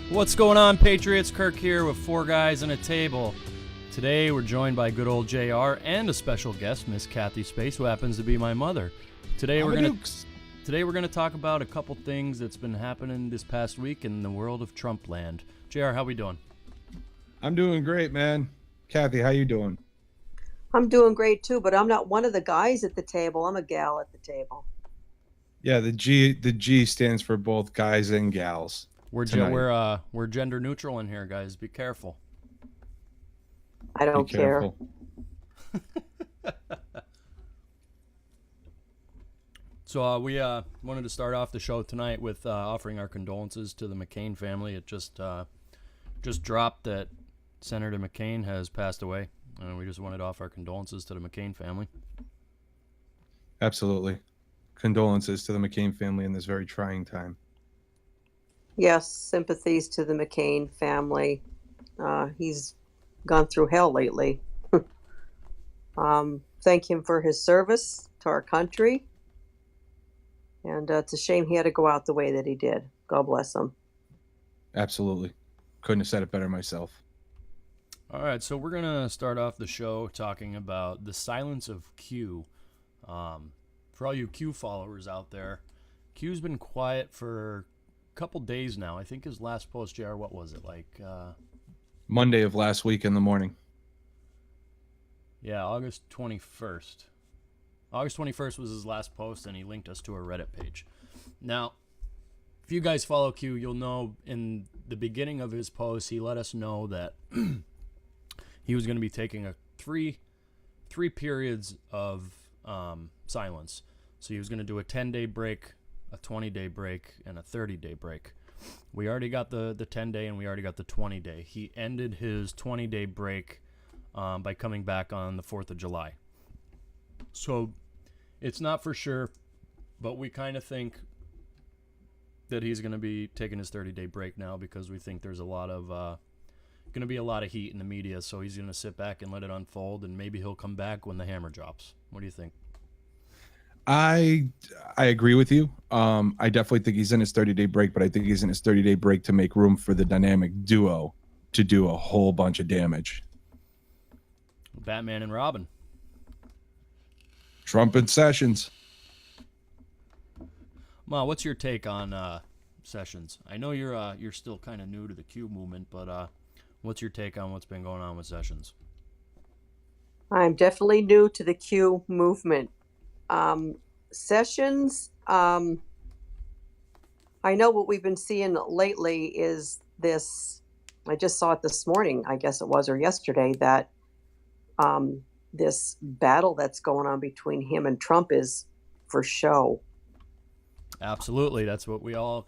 What's going on, Patriots? Kirk here with Four Guys and a Table. Today we're joined by good old JR and a special guest, Miss Kathy Space, who happens to be my mother. Today we're gonna talk about a couple things that's been happening this past week in the world of Trump land. JR, how we doing? I'm doing great, man. Kathy, how you doing? I'm doing great too, but I'm not one of the guys at the table. I'm a gal at the table. Yeah, the G stands for both guys and gals. We're gender neutral in here, guys. Be careful. I don't Be careful. care. So we wanted to start off the show tonight with offering our condolences to the McCain family. It just dropped that Senator McCain has passed away, and we just wanted to offer our condolences to the McCain family. Absolutely. Condolences to the McCain family in this very trying time. Yes, sympathies to the McCain family. He's gone through hell lately. Thank him for his service to our country. And it's a shame he had to go out the way that he did. God bless him. Absolutely. Couldn't have said it better myself. All right, so we're going to start off the show talking about the silence of Q. For all you Q followers out there, Q's been quiet for a couple days now. I think his last post, JR, what was it, like? Monday of last week in the morning. Yeah, August 21st. August 21st was his last post, and he linked us to a Reddit page. Now, if you guys follow Q, you'll know in the beginning of his post, he let us know that he was going to be taking a three periods of silence. So he was going to do a 10-day break, a 20-day break, and a 30-day break. We already got the 10-day, and we already got the 20-day. He ended his 20-day break by coming back on the 4th of July. So it's not for sure, but we kind of think that he's going to be taking his 30-day break now because we think there's going to be a lot of heat in the media, so he's going to sit back and let it unfold, and maybe he'll come back when the hammer drops. What do you think? I agree with you. I definitely think he's in his 30-day break, but I think he's in his 30-day break to make room for the dynamic duo to do a whole bunch of damage. Batman and Robin. Trump and Sessions. Ma, what's your take on Sessions? I know you're still kind of new to the Q movement, but what's your take on what's been going on with Sessions? I'm definitely new to the Q movement. Sessions, I know what we've been seeing lately is this, I just saw it this morning, I guess it was, or yesterday, that this battle that's going on between him and Trump is for show. Absolutely, that's what we all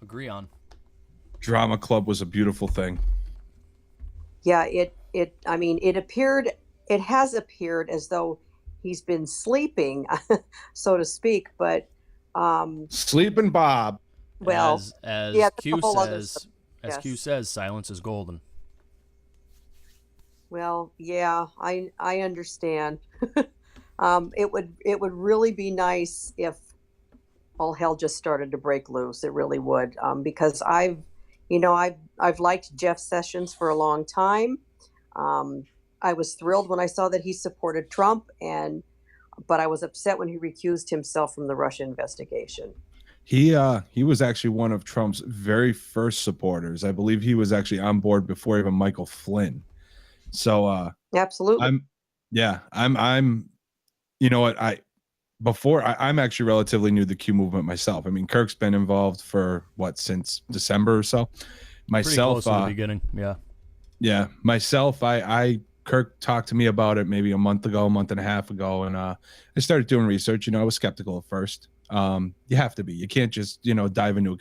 agree on. Drama Club was a beautiful thing. Yeah, it has appeared as though he's been sleeping, so to speak, but Sleeping Bob. well, as yeah, Q says, yes. Q says, silence is golden. Well, yeah, I understand. It would really be nice if all hell just started to break loose. It really would, because I've liked Jeff Sessions for a long time. I was thrilled when I saw that he supported Trump, but I was upset when he recused himself from the Russia investigation. He was actually one of Trump's very first supporters. I believe he was actually on board before even Michael Flynn. So Absolutely. I'm I'm actually relatively new to the Q movement myself. I mean, Kirk's been involved for since December or so. Myself, pretty close to the beginning. Yeah. Myself, Kirk talked to me about it maybe a month and a half ago, and I started doing research. I was skeptical at first. You have to be. You can't just dive into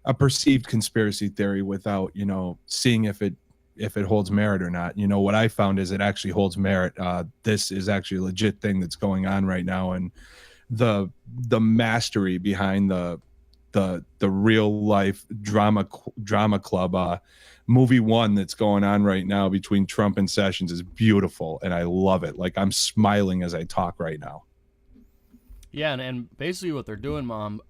a perceived conspiracy theory without seeing if it holds merit or not. What I found is it actually holds merit. This is actually a legit thing that's going on right now, and the mastery behind the real life drama club movie one that's going on right now between Trump and Sessions is beautiful, and I love it. Like, I'm smiling as I talk right now. Yeah, and basically what they're doing, Mom,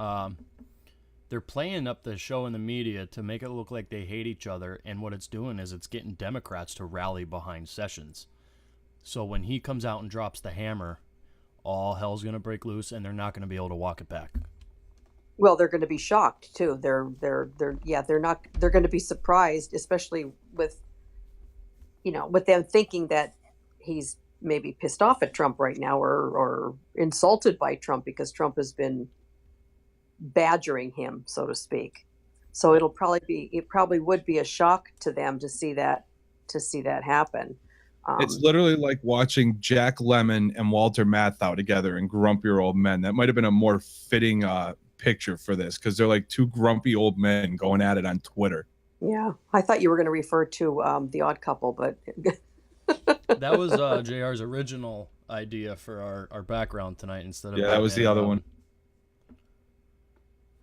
they're playing up the show in the media to make it look like they hate each other, and what it's doing is it's getting Democrats to rally behind Sessions. So when he comes out and drops the hammer, all hell's going to break loose, and they're not going to be able to walk it back. Well, they're going to be shocked too. They're not. They're going to be surprised, especially with with them thinking that he's maybe pissed off at Trump right now, or insulted by Trump because Trump has been badgering him, so to speak. So it probably would be a shock to them to see that happen. It's literally like watching Jack Lemmon and Walter Matthau together in Grumpier Old Men. That might have been a more fitting picture for this, because they're like two grumpy old men going at it on Twitter. Yeah, I thought you were going to refer to The Odd Couple, but that was JR's original idea for our background tonight instead of that was the other one.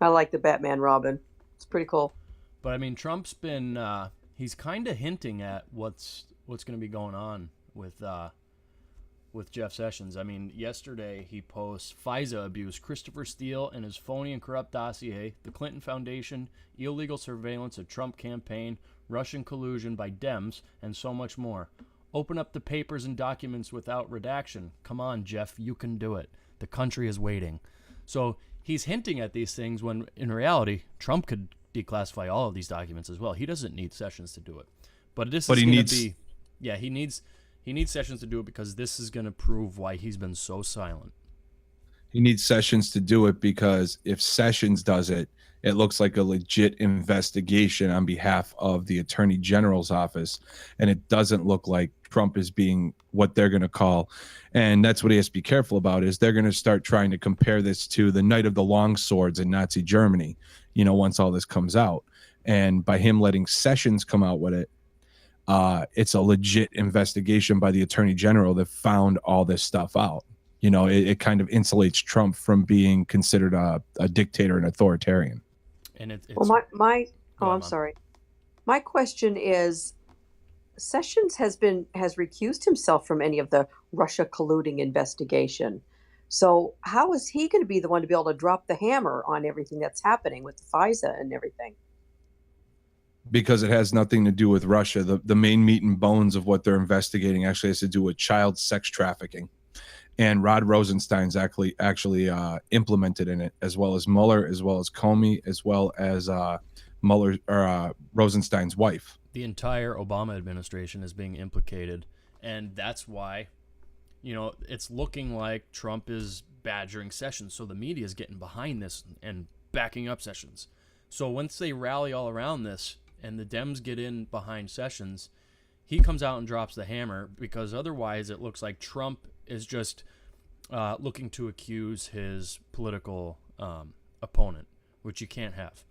I like the Batman Robin. It's pretty cool. But I mean, Trump's been he's kind of hinting at what's going to be going on with Jeff Sessions. I mean, yesterday he posts FISA abuse, Christopher Steele and his phony and corrupt dossier, the Clinton Foundation, illegal surveillance of Trump campaign, Russian collusion by Dems, and so much more. Open up the papers and documents without redaction. Come on, Jeff, you can do it. The country is waiting. So he's hinting at these things when, in reality, Trump could declassify all of these documents as well. He doesn't need Sessions to do it. But this is going to be... Yeah, he needs Sessions to do it because this is going to prove why he's been so silent. He needs Sessions to do it because if Sessions does it, it looks like a legit investigation on behalf of the Attorney General's office, and it doesn't look like Trump is being what they're going to call, and that's what he has to be careful about, is they're going to start trying to compare this to the Night of the Long Swords in Nazi Germany, once all this comes out. And by him letting Sessions come out with it, it's a legit investigation by the Attorney General that found all this stuff out. It kind of insulates Trump from being considered a dictator and authoritarian. And it's well, I'm sorry. My question is, Sessions has recused himself from any of the Russia colluding investigation. So how is he going to be the one to be able to drop the hammer on everything that's happening with the FISA and everything? Because it has nothing to do with Russia. The main meat and bones of what they're investigating actually has to do with child sex trafficking. And Rod Rosenstein's actually implemented in it, as well as Mueller, as well as Comey, as well as Mueller or Rosenstein's wife. The entire Obama administration is being implicated, and that's why, it's looking like Trump is badgering Sessions. So the media is getting behind this and backing up Sessions. So once they rally all around this and the Dems get in behind Sessions, he comes out and drops the hammer, because otherwise it looks like Trump is just looking to accuse his political opponent, which you can't have.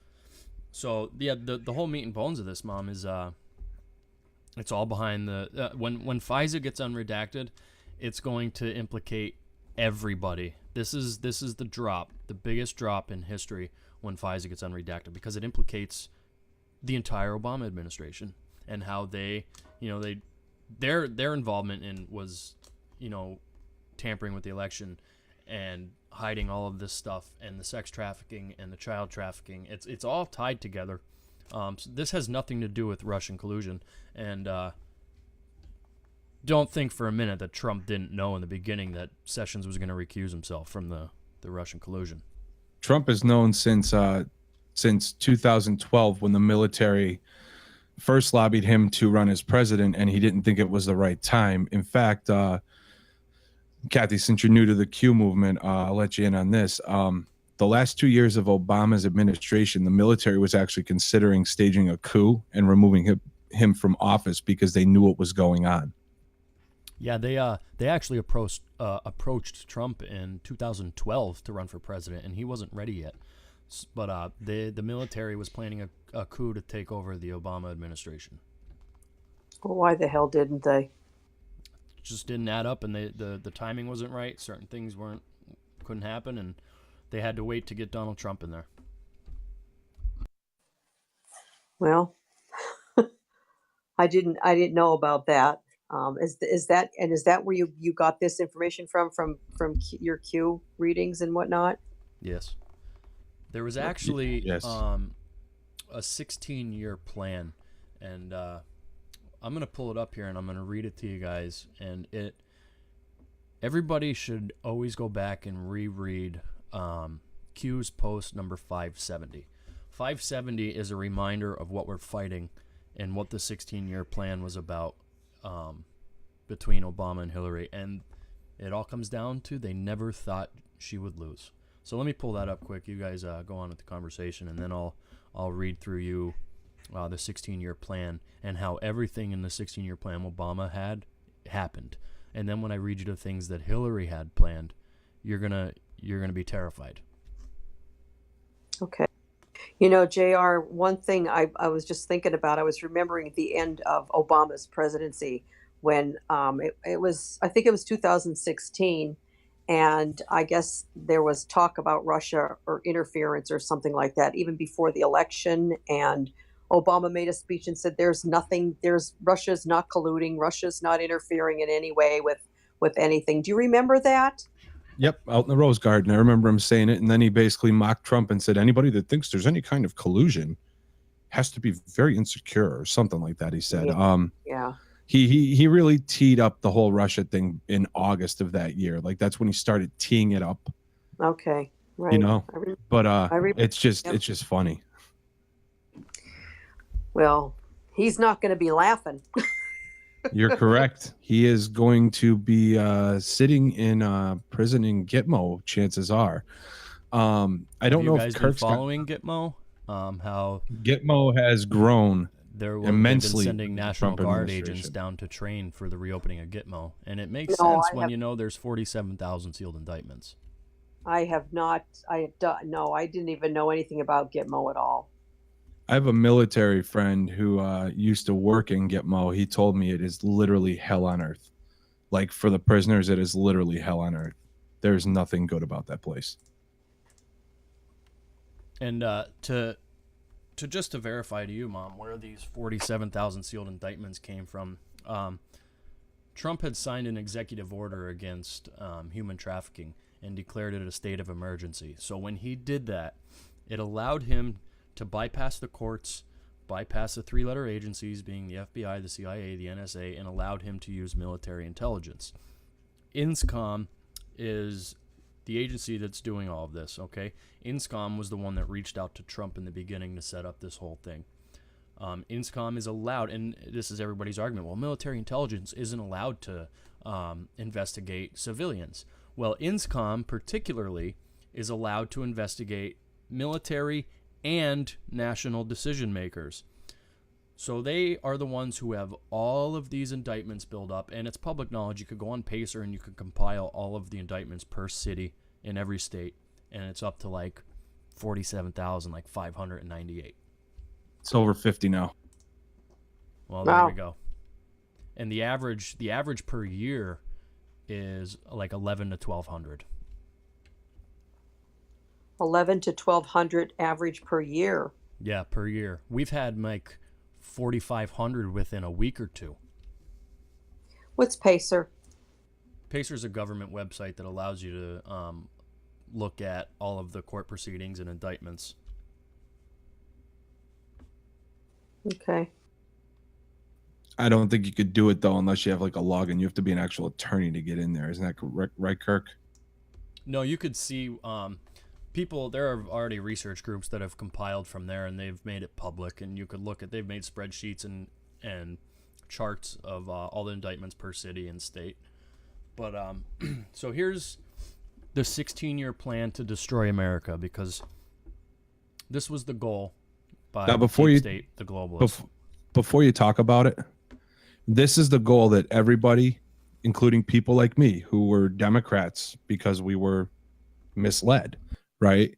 So yeah, the whole meat and bones of this, Mom, is it's all behind the when FISA gets unredacted, it's going to implicate everybody. This is the biggest drop in history when FISA gets unredacted, because it implicates the entire Obama administration and how their involvement in was tampering with the election and hiding all of this stuff, and the sex trafficking and the child trafficking. It's all tied together. So this has nothing to do with Russian collusion, and don't think for a minute that Trump didn't know in the beginning that Sessions was going to recuse himself from the Russian collusion. Trump has known since 2012, when the military first lobbied him to run as president, and he didn't think it was the right time. In fact, Kathy, since you're new to the Q movement, I'll let you in on this. The last 2 years of Obama's administration, the military was actually considering staging a coup and removing him from office because they knew what was going on. Yeah, they actually approached Trump in 2012 to run for president, and he wasn't ready yet. But the military was planning a coup to take over the Obama administration. Well, why the hell didn't they? Just didn't add up, and the timing wasn't right. Certain things couldn't happen, and they had to wait to get Donald Trump in there. Well, I didn't know about that. Is that where you got this information from your Q readings and whatnot? Yes. There was actually Yes. a 16-year plan, and I'm gonna pull it up here and I'm gonna read it to you guys. And everybody should always go back and reread Q's post number 570. 570 is a reminder of what we're fighting and what the 16-year plan was about between Obama and Hillary. And it all comes down to they never thought she would lose. So let me pull that up quick. You guys go on with the conversation, and then I'll read through you the 16-year plan and how everything in the 16-year plan Obama had happened. And then when I read you the things that Hillary had planned, you're gonna be terrified. Okay. You know, JR, one thing I was just thinking about, I was remembering at the end of Obama's presidency when it was, I think it was 2016, and I guess there was talk about Russia or interference or something like that, even before the election. And Obama made a speech and said, Russia's not colluding, Russia's not interfering in any way with anything. Do you remember that? Yep, out in the Rose Garden. I remember him saying it, and then he basically mocked Trump and said, anybody that thinks there's any kind of collusion has to be very insecure or something like that, he said. Yeah. He really teed up the whole Russia thing in August of that year. Like, that's when he started teeing it up. Okay. Right. You know, but it's just Yep. it's just funny. Well, he's not going to be laughing. You're correct. He is going to be sitting in prison in Gitmo, chances are. I don't know if Kirk's following Gitmo. How Gitmo has grown immensely. They've been sending National Trump Guard agents administration. down to train for the reopening of Gitmo, and it makes No, sense I when have- you know there's 47,000 sealed indictments. I have not. No, I didn't even know anything about Gitmo at all. I have a military friend who used to work in Gitmo. He told me it is literally hell on earth. Like, for the prisoners, it is literally hell on earth. There's nothing good about that place. And to verify to you, Mom, where these 47,000 sealed indictments came from, Trump had signed an executive order against human trafficking and declared it a state of emergency. So when he did that, it allowed him to bypass the courts, bypass the three-letter agencies, being the FBI, the CIA, the NSA, and allowed him to use military intelligence. INSCOM is the agency that's doing all of this, okay? INSCOM was the one that reached out to Trump in the beginning to set up this whole thing. INSCOM is allowed, and this is everybody's argument, well, military intelligence isn't allowed to investigate civilians. Well, INSCOM particularly is allowed to investigate military and national decision makers. So they are the ones who have all of these indictments built up, and it's public knowledge. You could go on Pacer and you could compile all of the indictments per city in every state, and it's up to like 47,000, like 598. It's over 50 now. Well, Wow. there we go. And the average per year is like 11 to 1,200. 11 to 1,200 average per year. Yeah, per year. We've had like 4,500 within a week or two. What's Pacer? Pacer's a government website that allows you to look at all of the court proceedings and indictments. Okay. I don't think you could do it, though, unless you have like a login. You have to be an actual attorney to get in there. Isn't that correct, right, Kirk? No, you could see people. There are already research groups that have compiled from there, and they've made it public. And you could look at. They've made spreadsheets and charts of all the indictments per city and state. But so here's the 16-year plan to destroy America, because this was the goal by Now, before Deep you- State, the globalists. Before you talk about it, this is the goal that everybody, including people like me who were Democrats because we were misled, right?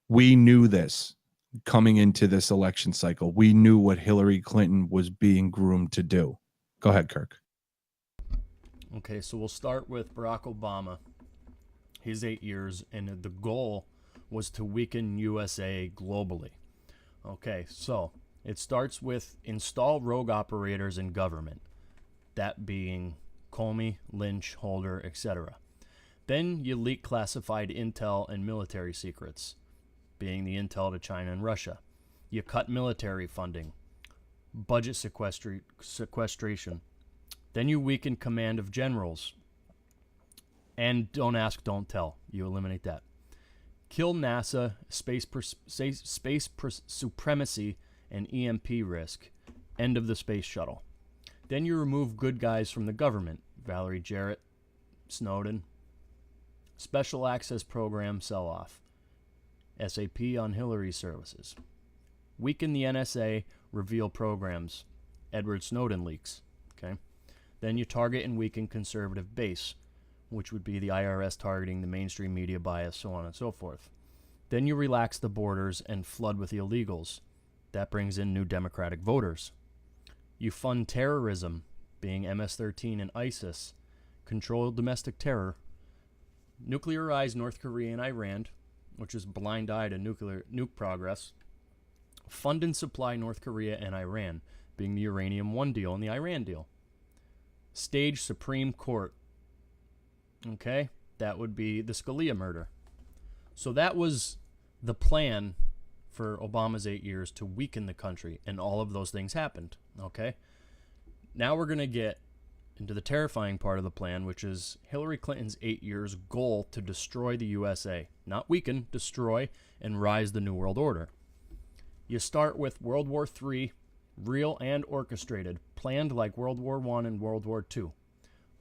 We knew this coming into this election cycle. We knew what Hillary Clinton was being groomed to do. Go ahead, Kirk. Okay, so we'll start with Barack Obama. His 8 years, and the goal was to weaken USA globally. Okay, so it starts with install rogue operators in government, that being Comey, Lynch, Holder, etc. Then you leak classified intel and military secrets, being the intel to China and Russia. You cut military funding, budget sequestration. Then you weaken command of generals. And don't ask, don't tell. You eliminate that. Kill NASA, space supremacy, and EMP risk. End of the space shuttle. Then you remove good guys from the government. Valerie Jarrett, Snowden. Special access program sell-off. SAP on Hillary services. Weaken the NSA, reveal programs. Edward Snowden leaks. Okay. Then you target and weaken conservative base, which would be the IRS targeting the mainstream media bias, so on and so forth. Then you relax the borders and flood with illegals. That brings in new Democratic voters. You fund terrorism, being MS-13 and ISIS, control domestic terror, nuclearize North Korea and Iran, which is blind-eye to nuke progress, fund and supply North Korea and Iran, being the Uranium One deal and the Iran deal. Stage Supreme Court. Okay, that would be the Scalia murder. So that was the plan for Obama's 8 years, to weaken the country, and all of those things happened. Okay, now we're going to get into the terrifying part of the plan, which is Hillary Clinton's 8 years goal to destroy the USA. Not weaken, destroy, and rise the New World Order. You start with World War III, real and orchestrated, planned like World War I and World War II.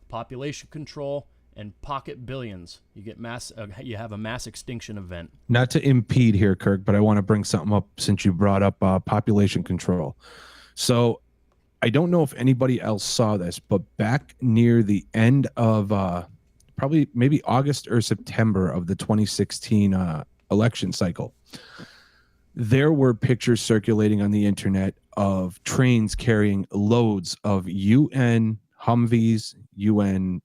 Population control and pocket billions. You have a mass extinction event. Not to impede here, Kirk, but I want to bring something up since you brought up population control. So I don't know if anybody else saw this, but back near the end of probably maybe August or September of the 2016 election cycle, there were pictures circulating on the internet of trains carrying loads of UN Humvees, UN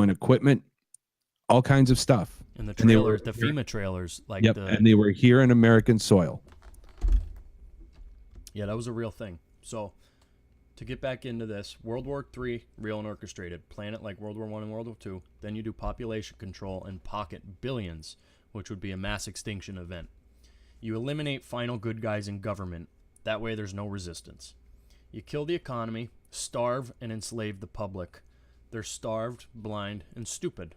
equipment, all kinds of stuff. And the trailers, the FEMA trailers, like and they were here in American soil. Yeah, that was a real thing. So, to get back into this, World War III, real and orchestrated, plan it like World War I and World War II. Then you do population control and pocket billions, which would be a mass extinction event. You eliminate final good guys in government. That way there's no resistance. You kill the economy, starve and enslave the public. They're starved, blind, and stupid.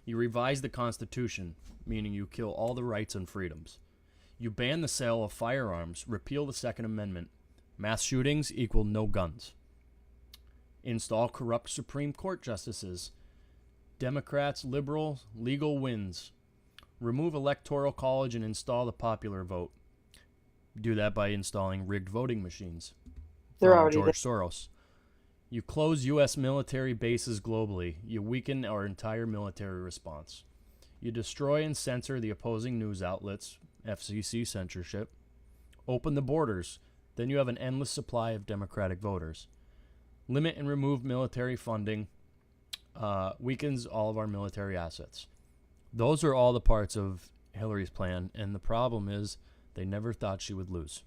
You revise the Constitution, meaning you kill all the rights and freedoms. You ban the sale of firearms, repeal the Second Amendment. Mass shootings equal no guns. Install corrupt Supreme Court justices. Democrats, liberals, legal wins. Remove Electoral College and install the popular vote. Do that by installing rigged voting machines. They're already George Soros. You close U.S. military bases globally. You weaken our entire military response. You destroy and censor the opposing news outlets, FCC censorship. Open the borders. Then you have an endless supply of Democratic voters. Limit and remove military funding. Weakens all of our military assets. Those are all the parts of Hillary's plan, and the problem is they never thought she would lose.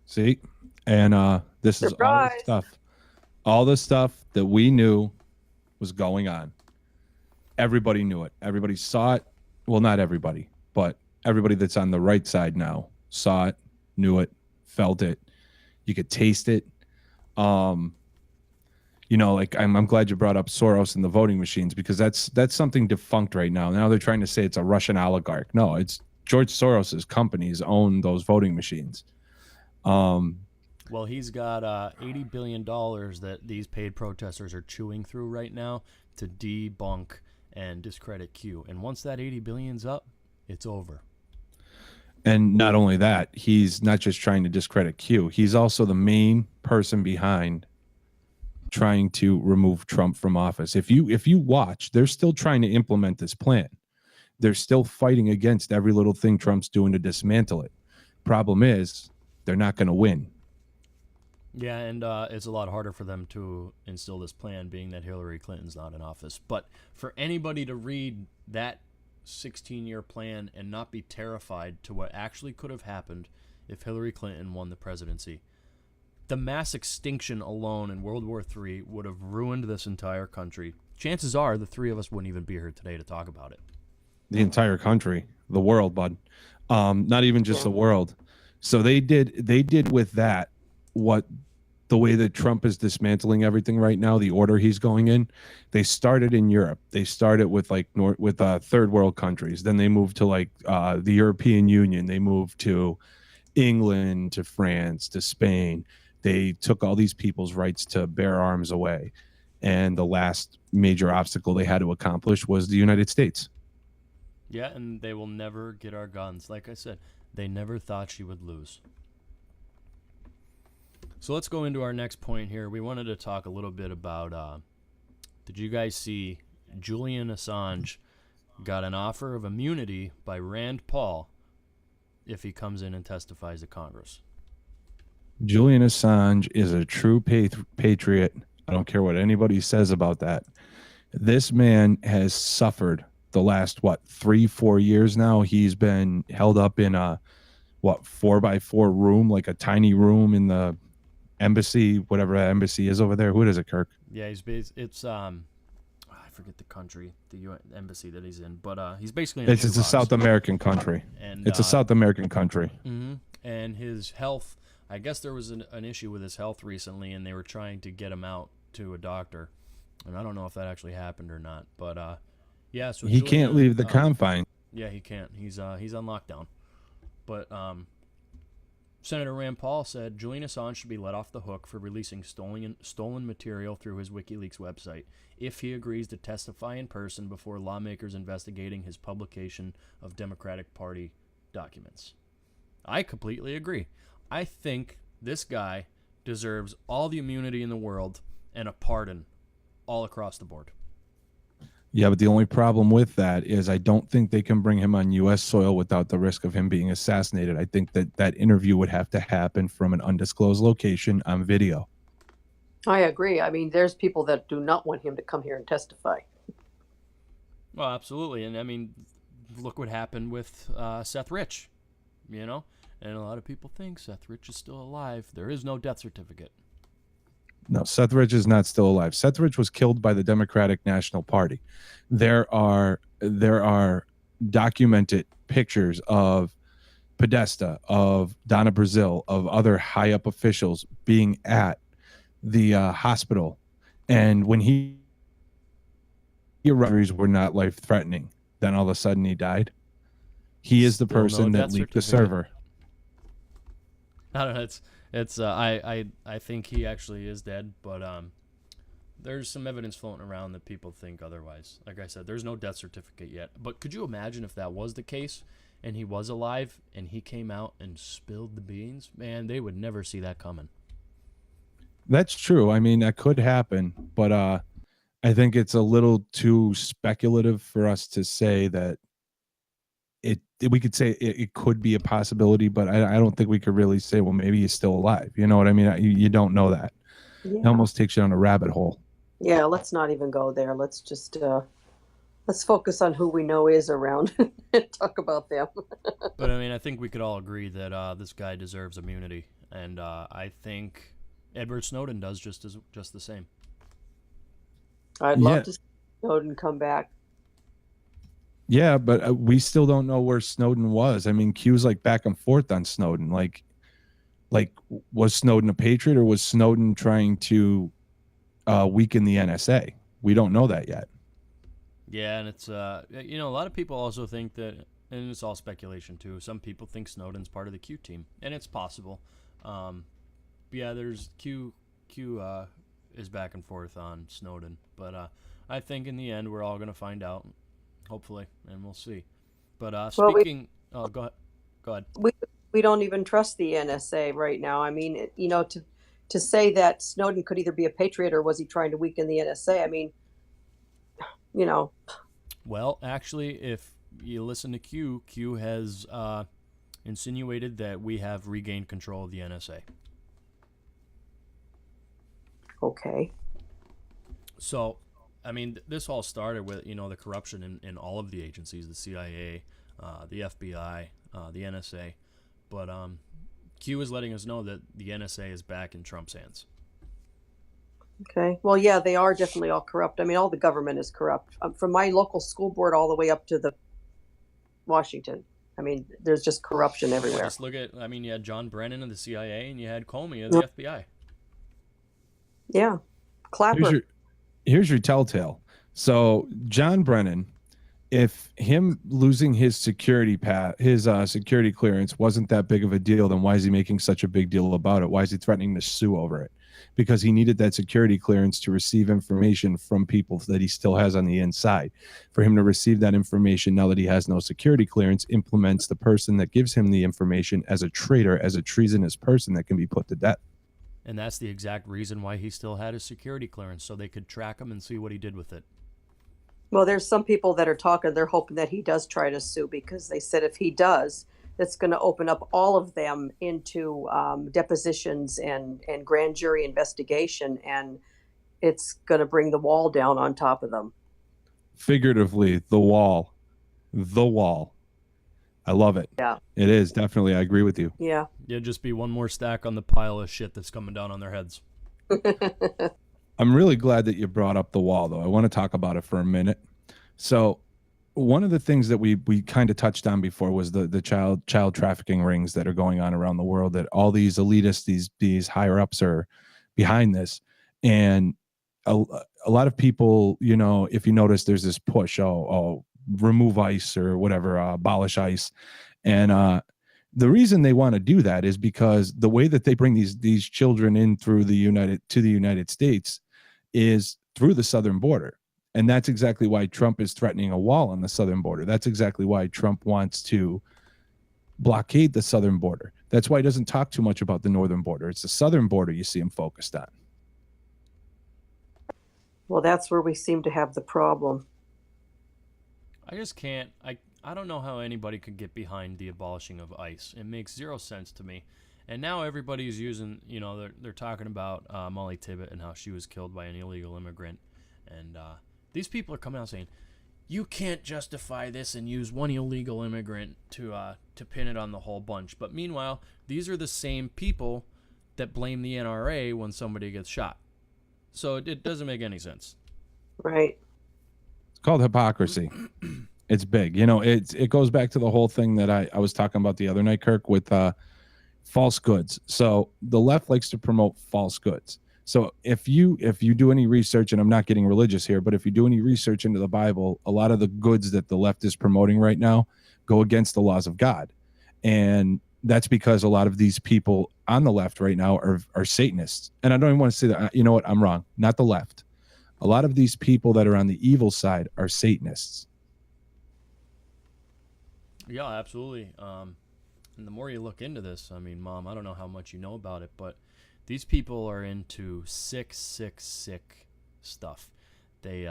See? And this is all the stuff that we knew was going on. Everybody knew it. Everybody saw it. Well, not everybody, but everybody that's on the right side now saw it, knew it, felt it. You could taste it. Like I'm glad you brought up Soros and the voting machines, because that's something defunct right now. Now they're trying to say it's a Russian oligarch. No, it's George Soros's companies own those voting machines. Well, he's got $80 billion that these paid protesters are chewing through right now to debunk and discredit Q. And once that 80 billion's up, it's over. And not only that, he's not just trying to discredit Q. He's also the main person behind trying to remove Trump from office. If you watch, they're still trying to implement this plan. They're still fighting against every little thing Trump's doing to dismantle it. Problem is, they're not going to win. Yeah, and it's a lot harder for them to instill this plan, being that Hillary Clinton's not in office. But for anybody to read that 16-year plan and not be terrified to what actually could have happened if Hillary Clinton won the presidency, the mass extinction alone in World War III would have ruined this entire country. Chances are the three of us wouldn't even be here today to talk about it. The entire country, the world, bud. Not even just the Yeah. world. So they did with that what the way that Trump is dismantling everything right now, the order he's going in. They started in Europe. They started with like third world countries. Then they moved to like the European Union. They moved to England, to France, to Spain. They took all these people's rights to bear arms away. And the last major obstacle they had to accomplish was the United States. Yeah, and they will never get our guns. Like I said, they never thought she would lose. So let's go into our next point here. We wanted to talk a little bit about, did you guys see Julian Assange got an offer of immunity by Rand Paul if he comes in and testifies to Congress? Julian Assange is a true patriot. I don't care what anybody says about that. This man has suffered the last, 3-4 years now. He's been held up in a 4x4 room, like a tiny room in the embassy, whatever that embassy is over there. What is it, Kirk? Yeah, it's I forget the country, the UN embassy that he's in, but he's basically in It's a South American country. And it's a South American country. Mm-hmm. And his health, I guess there was an issue with his health recently, and they were trying to get him out to a doctor. And I don't know if that actually happened or not, but yeah. So he can't leave the confines. Yeah, he can't. He's on lockdown. But Senator Rand Paul said Julian Assange should be let off the hook for releasing stolen material through his WikiLeaks website if he agrees to testify in person before lawmakers investigating his publication of Democratic Party documents. I completely agree. I think this guy deserves all the immunity in the world and a pardon all across the board. Yeah, but the only problem with that is I don't think they can bring him on U.S. soil without the risk of him being assassinated. I think that interview would have to happen from an undisclosed location on video. I agree. I mean, there's people that do not want him to come here and testify. Well, absolutely. And I mean, look what happened with Seth Rich, you know? And a lot of people think Seth Rich is still alive. There is no death certificate. No, Seth Rich is not still alive. Seth Rich was killed by the Democratic National Party. There are documented pictures of Podesta, of Donna Brazil, of other high up officials being at the hospital, and when he injuries were not life threatening, then all of a sudden he died. He is the Still no person that death leaked the certificate. server. I don't know. It's I think he actually is dead, but there's some evidence floating around that people think otherwise. Like I said, there's no death certificate yet. But could you imagine if that was the case and he was alive and he came out and spilled the beans? Man, they would never see that coming. That's true. I mean, that could happen, but I think it's a little too speculative for us to say that we could say it could be a possibility, but I don't think we could really say, well, maybe he's still alive. You know what I mean? You don't know that. Yeah. It almost takes you on a rabbit hole. Yeah, let's not even go there. Let's just let's focus on who we know is around and talk about them. But I mean, I think we could all agree that this guy deserves immunity, and I think Edward Snowden does just the same. I'd love to see Snowden come back. Yeah, but we still don't know where Snowden was. I mean, Q's like back and forth on Snowden. Like was Snowden a patriot, or was Snowden trying to weaken the NSA? We don't know that yet. Yeah, and it's a lot of people also think that, and it's all speculation too. Some people think Snowden's part of the Q team, and it's possible. Yeah, there's Q is back and forth on Snowden, but I think in the end we're all gonna find out. Hopefully, and we'll see. But speaking, go ahead. We don't even trust the NSA right now. I mean, to say that Snowden could either be a patriot or was he trying to weaken the NSA? I mean, Well, actually, if you listen to Q has insinuated that we have regained control of the NSA. Okay. So, I mean, this all started with, the corruption in all of the agencies, the CIA, the FBI, the NSA. But Q is letting us know that the NSA is back in Trump's hands. Okay. Well, yeah, they are definitely all corrupt. I mean, all the government is corrupt, from my local school board all the way up to the Washington. I mean, there's just corruption Yeah, everywhere. just look at, I mean, you had John Brennan of the CIA and you had Comey of the FBI. Yeah. Clapper. Here's your telltale. So John Brennan, if him losing his security security clearance wasn't that big of a deal, then why is he making such a big deal about it? Why is he threatening to sue over it? Because he needed that security clearance to receive information from people that he still has on the inside. For him to receive that information now that he has no security clearance implements the person that gives him the information as a traitor, as a treasonous person that can be put to death. And that's the exact reason why he still had his security clearance, so they could track him and see what he did with it. Well, there's some people that are talking, they're hoping that he does try to sue, because they said if he does, that's going to open up all of them into depositions and grand jury investigation, and it's going to bring the wall down on top of them. Figuratively, the wall. I love it. Yeah. It is, definitely. I agree with you. Yeah. It'd just be one more stack on the pile of shit that's coming down on their heads. I'm really glad that you brought up the wall, though. I want to talk about it for a minute. So one of the things that we kind of touched on before was the child trafficking rings that are going on around the world, that all these elitists, these higher ups are behind this. And a lot of people, you know, if you notice, there's this push, remove ICE or whatever, abolish ICE. And the reason they want to do that is because the way that they bring these children in through the United States is through the southern border. And that's exactly why Trump is threatening a wall on the southern border. That's exactly why Trump wants to blockade the southern border. That's why he doesn't talk too much about the northern border. It's the southern border you see him focused on. Well, that's where we seem to have the problem. I just can't. I don't know how anybody could get behind the abolishing of ICE. It makes zero sense to me. And now everybody's using, you know, they're talking about Molly Tibbet and how she was killed by an illegal immigrant. And these people are coming out saying, you can't justify this and use one illegal immigrant to pin it on the whole bunch. But meanwhile, these are the same people that blame the NRA when somebody gets shot. So it doesn't make any sense. Right. It's called hypocrisy. It's big. You know, it goes back to the whole thing that I was talking about the other night, Kirk, with false goods. So the left likes to promote false goods. So if you do any research, and I'm not getting religious here, but if you do any research into the Bible, a lot of the goods that the left is promoting right now go against the laws of God. And that's because a lot of these people on the left right now are Satanists. And I don't even want to say that. You know what? I'm wrong. Not the left. A lot of these people that are on the evil side are Satanists. Yeah, absolutely. And the more you look into this, I mean, Mom, I don't know how much you know about it, but these people are into sick stuff. They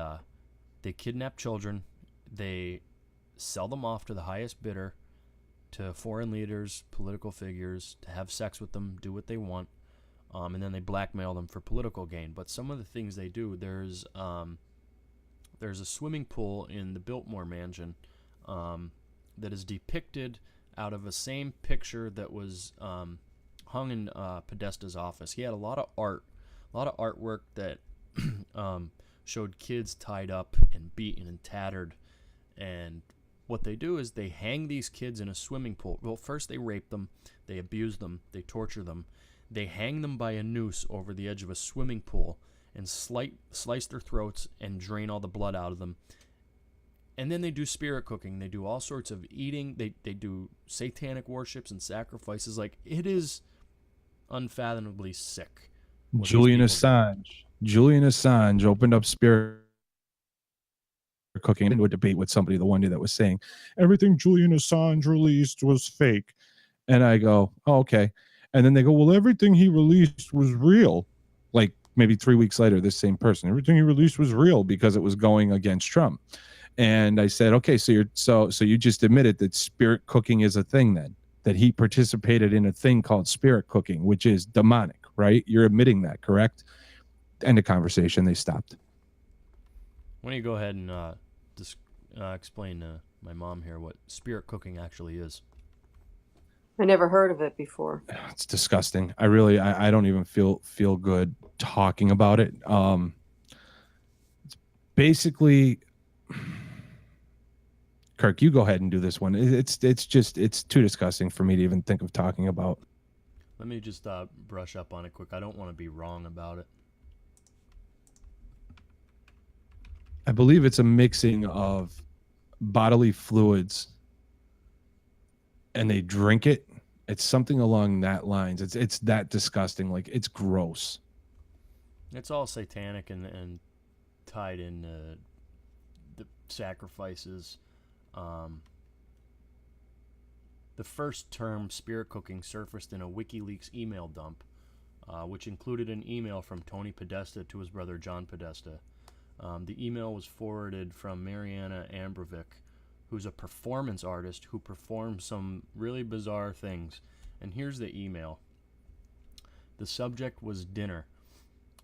kidnap children. They sell them off to the highest bidder, to foreign leaders, political figures, to have sex with them, do what they want, and then they blackmail them for political gain. But some of the things they do, there's a swimming pool in the Biltmore mansion that is depicted out of a same picture that was hung in Podesta's office. He had a lot of artwork that showed kids tied up and beaten and tattered. And what they do is they hang these kids in a swimming pool. Well, first they rape them, they abuse them, they torture them. They hang them by a noose over the edge of a swimming pool and slice their throats and drain all the blood out of them. And then they do spirit cooking. They do all sorts of eating. They do satanic worships and sacrifices. Like, it is unfathomably sick. Julian Assange opened up spirit cooking into a debate with somebody the one day that was saying everything Julian Assange released was fake. And I go, oh, okay. And then they go, well, everything he released was real. Like maybe 3 weeks later, this same person, everything he released was real because it was going against Trump. And I said, okay, so you just admitted that spirit cooking is a thing then, that he participated in a thing called spirit cooking, which is demonic, right? You're admitting that, correct? End of conversation. They stopped. Why don't you go ahead and explain to my mom here what spirit cooking actually is? I never heard of it before. It's disgusting. I don't even feel good talking about it. Basically, Kirk, you go ahead and do this one. It's too disgusting for me to even think of talking about. Let me just brush up on it quick. I don't want to be wrong about it. I believe it's a mixing of bodily fluids and they drink it. It's something along that lines. It's that disgusting. Like, it's gross. It's all satanic and tied in the sacrifices. The first term spirit cooking surfaced in a WikiLeaks email dump, which included an email from Tony Podesta to his brother John Podesta. The email was forwarded from Mariana Ambrovic, who's a performance artist who performs some really bizarre things. And here's the email. The subject was dinner.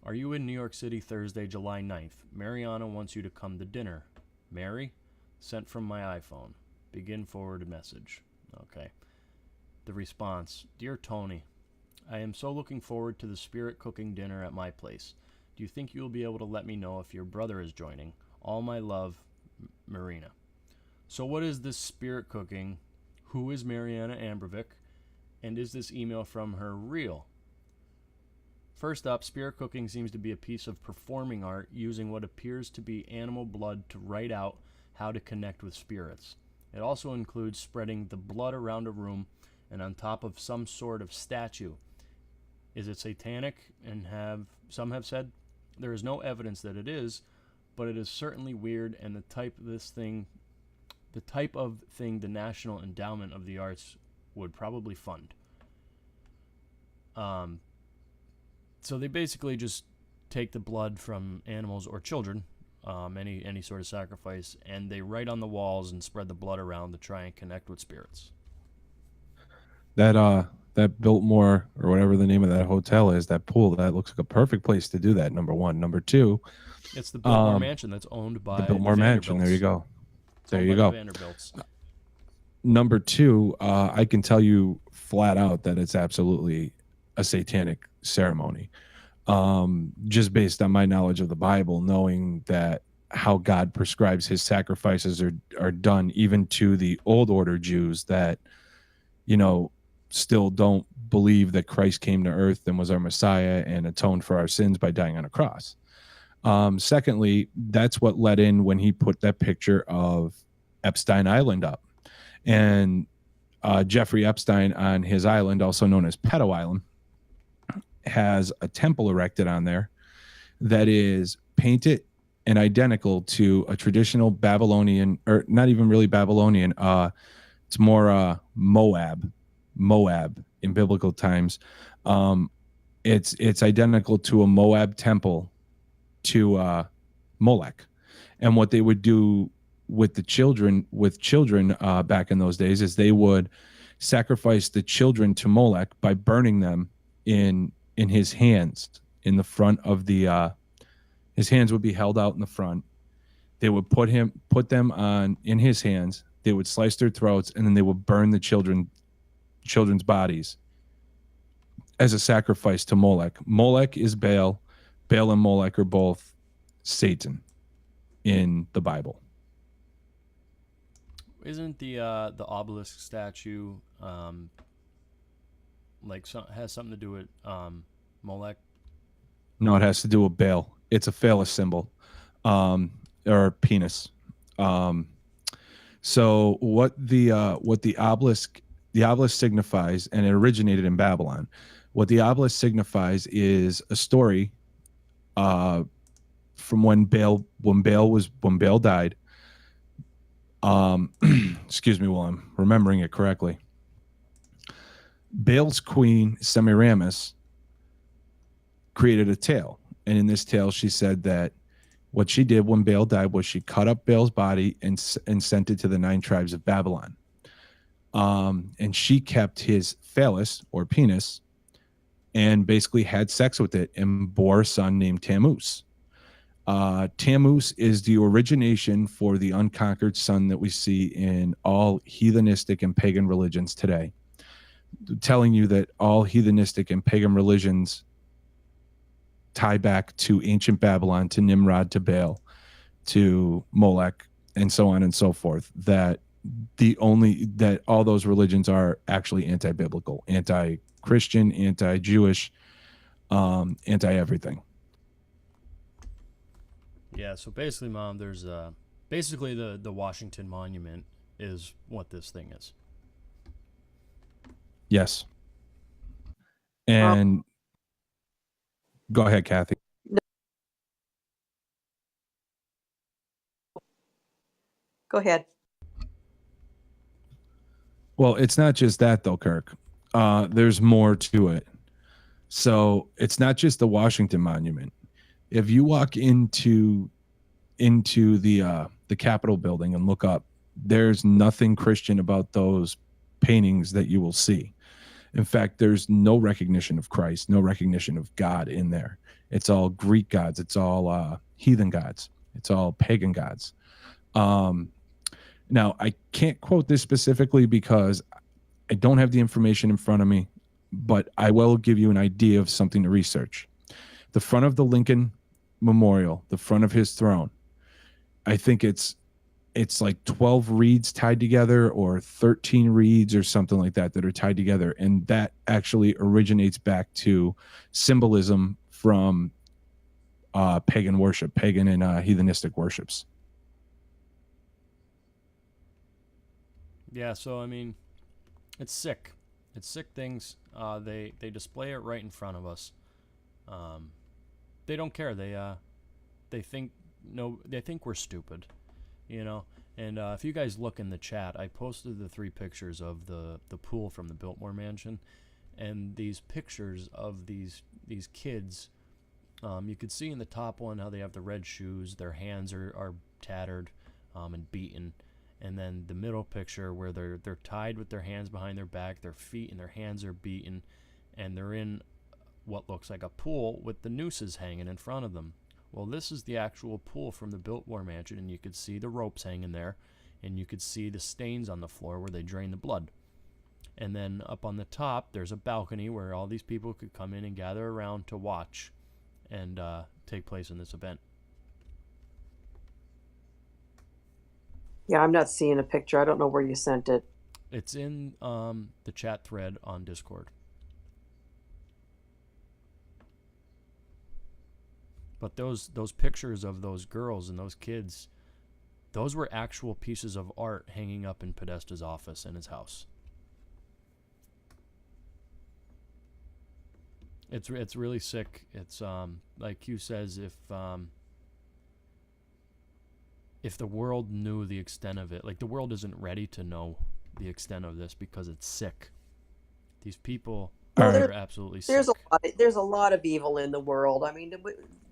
Are you in New York City Thursday, July 9th? Mariana wants you to come to dinner. Mary? Sent from my iPhone. Begin forwarded message. Okay. The response. Dear Tony, I am so looking forward to the spirit cooking dinner at my place. Do you think you will be able to let me know if your brother is joining? All my love, Marina. So what is this spirit cooking? Who is Mariana Ambrovic? And is this email from her real? First up, spirit cooking seems to be a piece of performing art using what appears to be animal blood to write out how to connect with spirits. It also includes spreading the blood around a room and on top of some sort of statue. Is it satanic? And some have said there is no evidence that it is, but it is certainly weird, and the type of thing the National Endowment of the Arts would probably fund. So they basically just take the blood from animals or children, any sort of sacrifice, and they write on the walls and spread the blood around to try and connect with spirits. That Biltmore, or whatever the name of that hotel is, that pool, that looks like a perfect place to do that. Number one. Number two, it's the Biltmore Mansion that's owned by the Biltmore Mansion. There you go. There you go. Vanderbilts. Number two, I can tell you flat out that it's absolutely a satanic ceremony. Just based on my knowledge of the Bible, knowing that how God prescribes his sacrifices are done even to the old order Jews that, still don't believe that Christ came to earth and was our Messiah and atoned for our sins by dying on a cross. Secondly, that's what led in when he put that picture of Epstein Island up. And Jeffrey Epstein on his island, also known as Pedo Island, has a temple erected on there that is painted and identical to a traditional Babylonian, or not even really Babylonian. It's more Moab in biblical times. It's identical to a Moab temple to Molech. And what they would do with children back in those days is they would sacrifice the children to Molech by burning them in his hands. In the front of his hands would be held out in the front. They would put them in his hands. They would slice their throats, and then they would burn the children's bodies as a sacrifice to Molech. Molech is Baal. Baal and Molech are both Satan in the Bible. Isn't the obelisk statue has something to do with Molech? No, it has to do with Baal. It's a phallus symbol, or penis. So what the obelisk signifies, and it originated in Babylon. What the obelisk signifies is a story from when Baal died. Excuse me while I'm remembering it correctly. Baal's queen Semiramis created a tale, and in this tale she said that what she did when Baal died was she cut up Baal's body and sent it to the 9 tribes of Babylon. And she kept his phallus, or penis, and basically had sex with it and bore a son named Tammuz. Tammuz is the origination for the unconquered sun that we see in all heathenistic and pagan religions today. telling you that all heathenistic and pagan religions tie back to ancient Babylon, to Nimrod, to Baal, to Molech, and so on and so forth, that all those religions are actually anti-biblical, anti-Christian, anti-Jewish, anti-everything. Yeah, so basically, Mom, there's basically the Washington Monument is what this thing is. Yes. And go ahead, Kathy. Go ahead. Well, it's not just that though, Kirk. There's more to it. So it's not just the Washington Monument. If you walk into the Capitol building and look up, there's nothing Christian about those paintings that you will see. In fact, there's no recognition of Christ, no recognition of God in there. It's all Greek gods. It's all heathen gods. It's all pagan gods. Now, I can't quote this specifically because I don't have the information in front of me, but I will give you an idea of something to research. The front of the Lincoln Memorial, the front of his throne, I think it's like 12 reeds tied together or 13 reeds or something like that are tied together. And that actually originates back to symbolism from pagan worship, pagan and heathenistic worships. Yeah, so I mean, it's sick. It's sick things. They display it right in front of us. They don't care. They think we're stupid, you know. And if you guys look in the chat, I posted the 3 pictures of the pool from the Biltmore Mansion, and these pictures of these kids. You could see in the top one how they have the red shoes. Their hands are tattered and beaten. And then the middle picture where they're tied with their hands behind their back, their feet and their hands are beaten, and they're in what looks like a pool with the nooses hanging in front of them. Well, this is the actual pool from the Biltmore Mansion, and you could see the ropes hanging there, and you could see the stains on the floor where they drain the blood. And then up on the top, there's a balcony where all these people could come in and gather around to watch and take place in this event. Yeah, I'm not seeing a picture. I don't know where you sent it. It's in the chat thread on Discord. But those pictures of those girls and those kids, those were actual pieces of art hanging up in Podesta's office in his house. It's really sick. It's like Q says, if the world knew the extent of it, like the world isn't ready to know the extent of this because it's sick. These people are absolutely sick. There's a lot of evil in the world. I mean,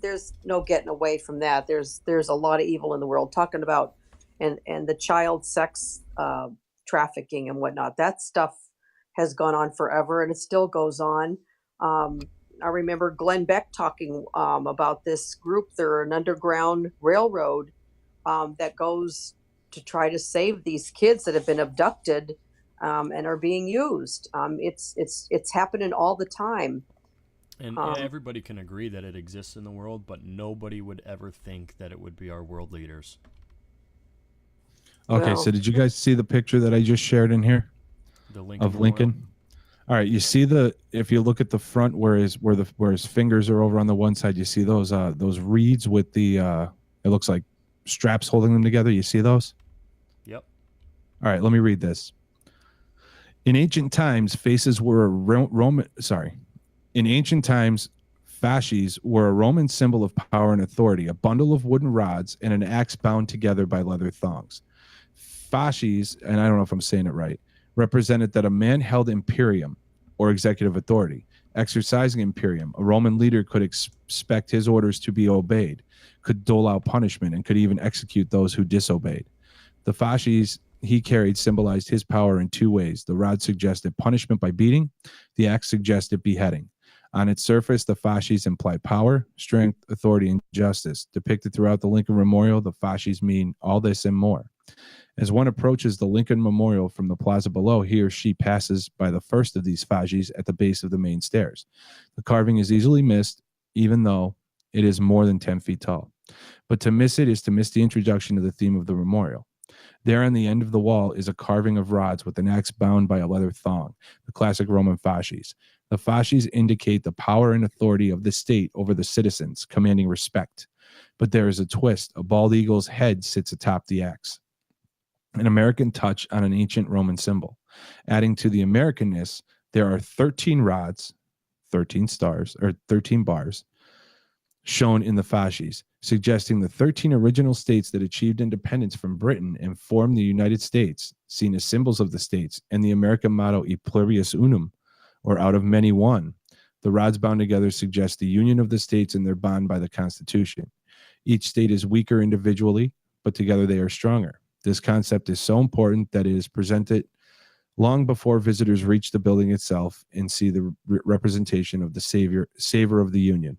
there's no getting away from that. There's a lot of evil in the world. Talking about and the child sex trafficking and whatnot. That stuff has gone on forever, and it still goes on. I remember Glenn Beck talking about this group. They're an underground railroad that goes to try to save these kids that have been abducted and are being used. It's happening all the time. And everybody can agree that it exists in the world, but nobody would ever think that it would be our world leaders. Okay, so did you guys see the picture that I just shared in here? The Lincoln of Lincoln? Memorial? All right, you see if you look at the front where his fingers are over on the one side, you see those reeds with the it looks like straps holding them together. You see those? Yep. All right, let me read this. In ancient times, fasces were In ancient times, fasces were a Roman symbol of power and authority, a bundle of wooden rods and an axe bound together by leather thongs. Fasces, and I don't know if I'm saying it right, represented that a man held imperium, or executive authority. Exercising imperium, a Roman leader could expect his orders to be obeyed, could dole out punishment, and could even execute those who disobeyed. The fasces he carried symbolized his power in 2 ways. The rod suggested punishment by beating. The axe suggested beheading. On its surface, the fasces imply power, strength, authority, and justice. Depicted throughout the Lincoln Memorial, the fasces mean all this and more. As one approaches the Lincoln Memorial from the plaza below, he or she passes by the first of these fasces at the base of the main stairs. The carving is easily missed, even though it is more than 10 feet tall. But to miss it is to miss the introduction to the theme of the memorial. There on the end of the wall is a carving of rods with an axe bound by a leather thong, the classic Roman fasces. The fasces indicate the power and authority of the state over the citizens, commanding respect. But there is a twist. A bald eagle's head sits atop the axe, an American touch on an ancient Roman symbol. Adding to the Americanness, there are 13 rods, 13 stars, or 13 bars shown in the fasces, suggesting the 13 original states that achieved independence from Britain and formed the United States, seen as symbols of the states, and the American motto E pluribus unum, or out of many one. The rods bound together suggest the union of the states and their bond by the Constitution. Each state is weaker individually, but together they are stronger. This concept is so important that it is presented long before visitors reach the building itself and see the representation of the savor of the Union.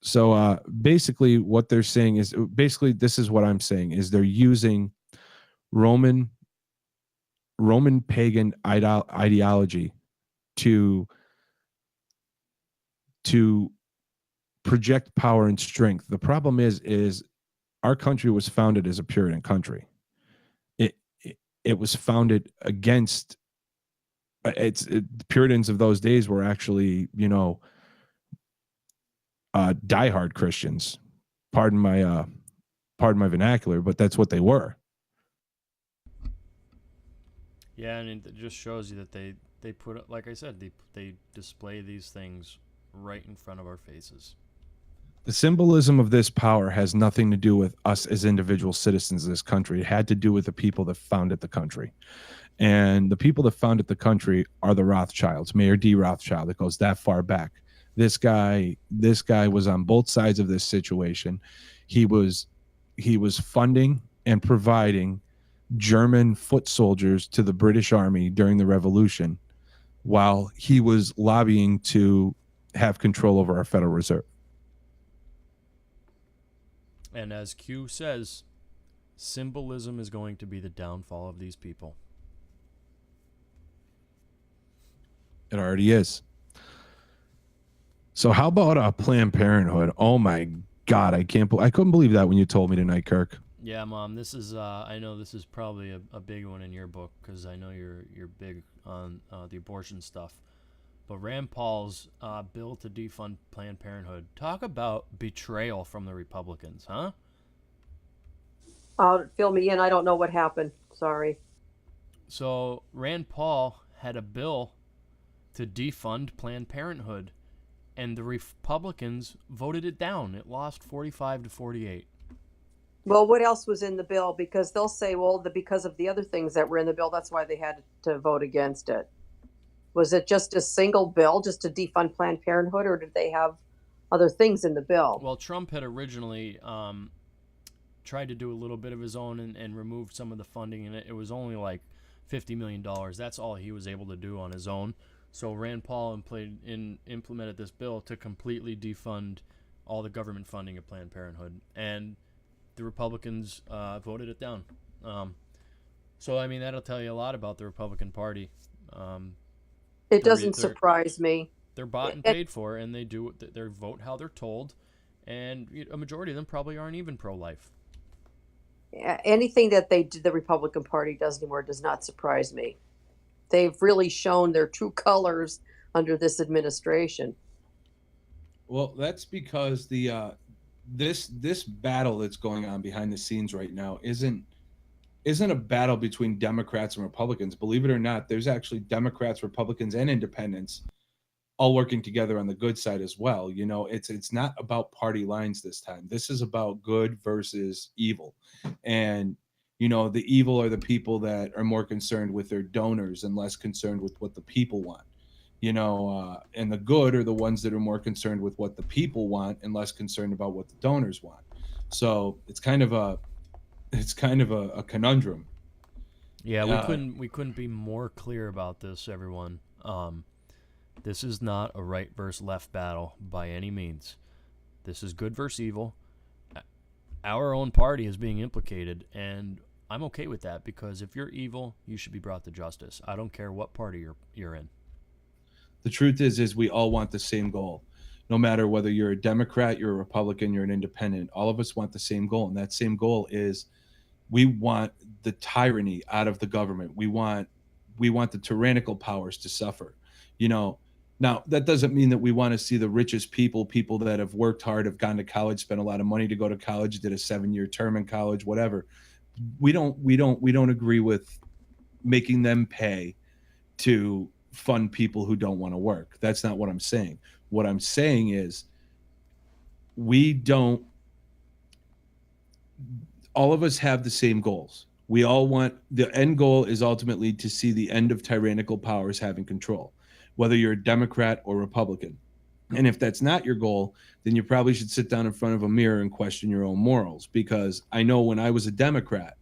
So basically what they're saying is, this is what I'm saying, is they're using Roman pagan ideology to project power and strength. The problem is our country was founded as a Puritan country. It was founded against the Puritans of those days were actually, diehard Christians. Pardon my vernacular, but that's what they were. Yeah, and it just shows you that they put it, like I said, they display these things right in front of our faces. The symbolism of this power has nothing to do with us as individual citizens of this country. It had to do with the people that founded the country. And the people that founded the country are the Rothschilds, Mayor D. Rothschild. It goes that far back. This guy was on both sides of this situation. He was funding and providing German foot soldiers to the British Army during the Revolution, while he was lobbying to have control over our Federal Reserve. And as Q says, symbolism is going to be the downfall of these people. It already is. So how about Planned Parenthood? Oh my God, I couldn't believe that when you told me tonight, Kirk. Yeah, Mom, this is I know this is probably a big one in your book, because I know you're big on the abortion stuff. But Rand Paul's bill to defund Planned Parenthood. Talk about betrayal from the Republicans, huh? Fill me in. I don't know what happened. Sorry. So Rand Paul had a bill to defund Planned Parenthood, and the Republicans voted it down. It lost 45-48. Well, what else was in the bill? Because they'll say, well, because of the other things that were in the bill, that's why they had to vote against it. Was it just a single bill just to defund Planned Parenthood, or did they have other things in the bill? Well, Trump had originally tried to do a little bit of his own and removed some of the funding, and it was only like $50 million. That's all he was able to do on his own. So Rand Paul implemented this bill to completely defund all the government funding of Planned Parenthood, and the Republicans voted it down. So, I mean, that'll tell you a lot about the Republican Party. It doesn't surprise me. They're bought and paid for, and they do their vote how they're told, and a majority of them probably aren't even pro-life. Anything that the Republican Party does anymore does not surprise me. They've really shown their true colors under this administration. Well, that's because the this battle that's going on behind the scenes right now isn't a battle between Democrats and Republicans. Believe it or not, there's actually Democrats, Republicans, and independents all working together on the good side as well. It's not about party lines this time. This is about good versus evil. And the evil are the people that are more concerned with their donors and less concerned with what the people want. And the good are the ones that are more concerned with what the people want and less concerned about what the donors want. So it's kind of a conundrum. Yeah, we couldn't be more clear about this, everyone. This is not a right versus left battle by any means. This is good versus evil. Our own party is being implicated, and I'm okay with that, because if you're evil, you should be brought to justice. I don't care what party you're in. The truth is we all want the same goal. No matter whether you're a Democrat, you're a Republican, you're an independent, all of us want the same goal. And that same goal is we want the tyranny out of the government. We want the tyrannical powers to suffer. You know, now that doesn't mean that we want to see the richest people that have worked hard, have gone to college, spent a lot of money to go to college, did a 7-year term in college, whatever. We don't agree with making them pay to fund people who don't want to work. That's not what I'm saying. What I'm saying is we don't all of us have the same goals. We all want the end goal is ultimately to see the end of tyrannical powers having control, whether you're a Democrat or Republican. And if that's not your goal, then you probably should sit down in front of a mirror and question your own morals. Because I know when I was a Democrat,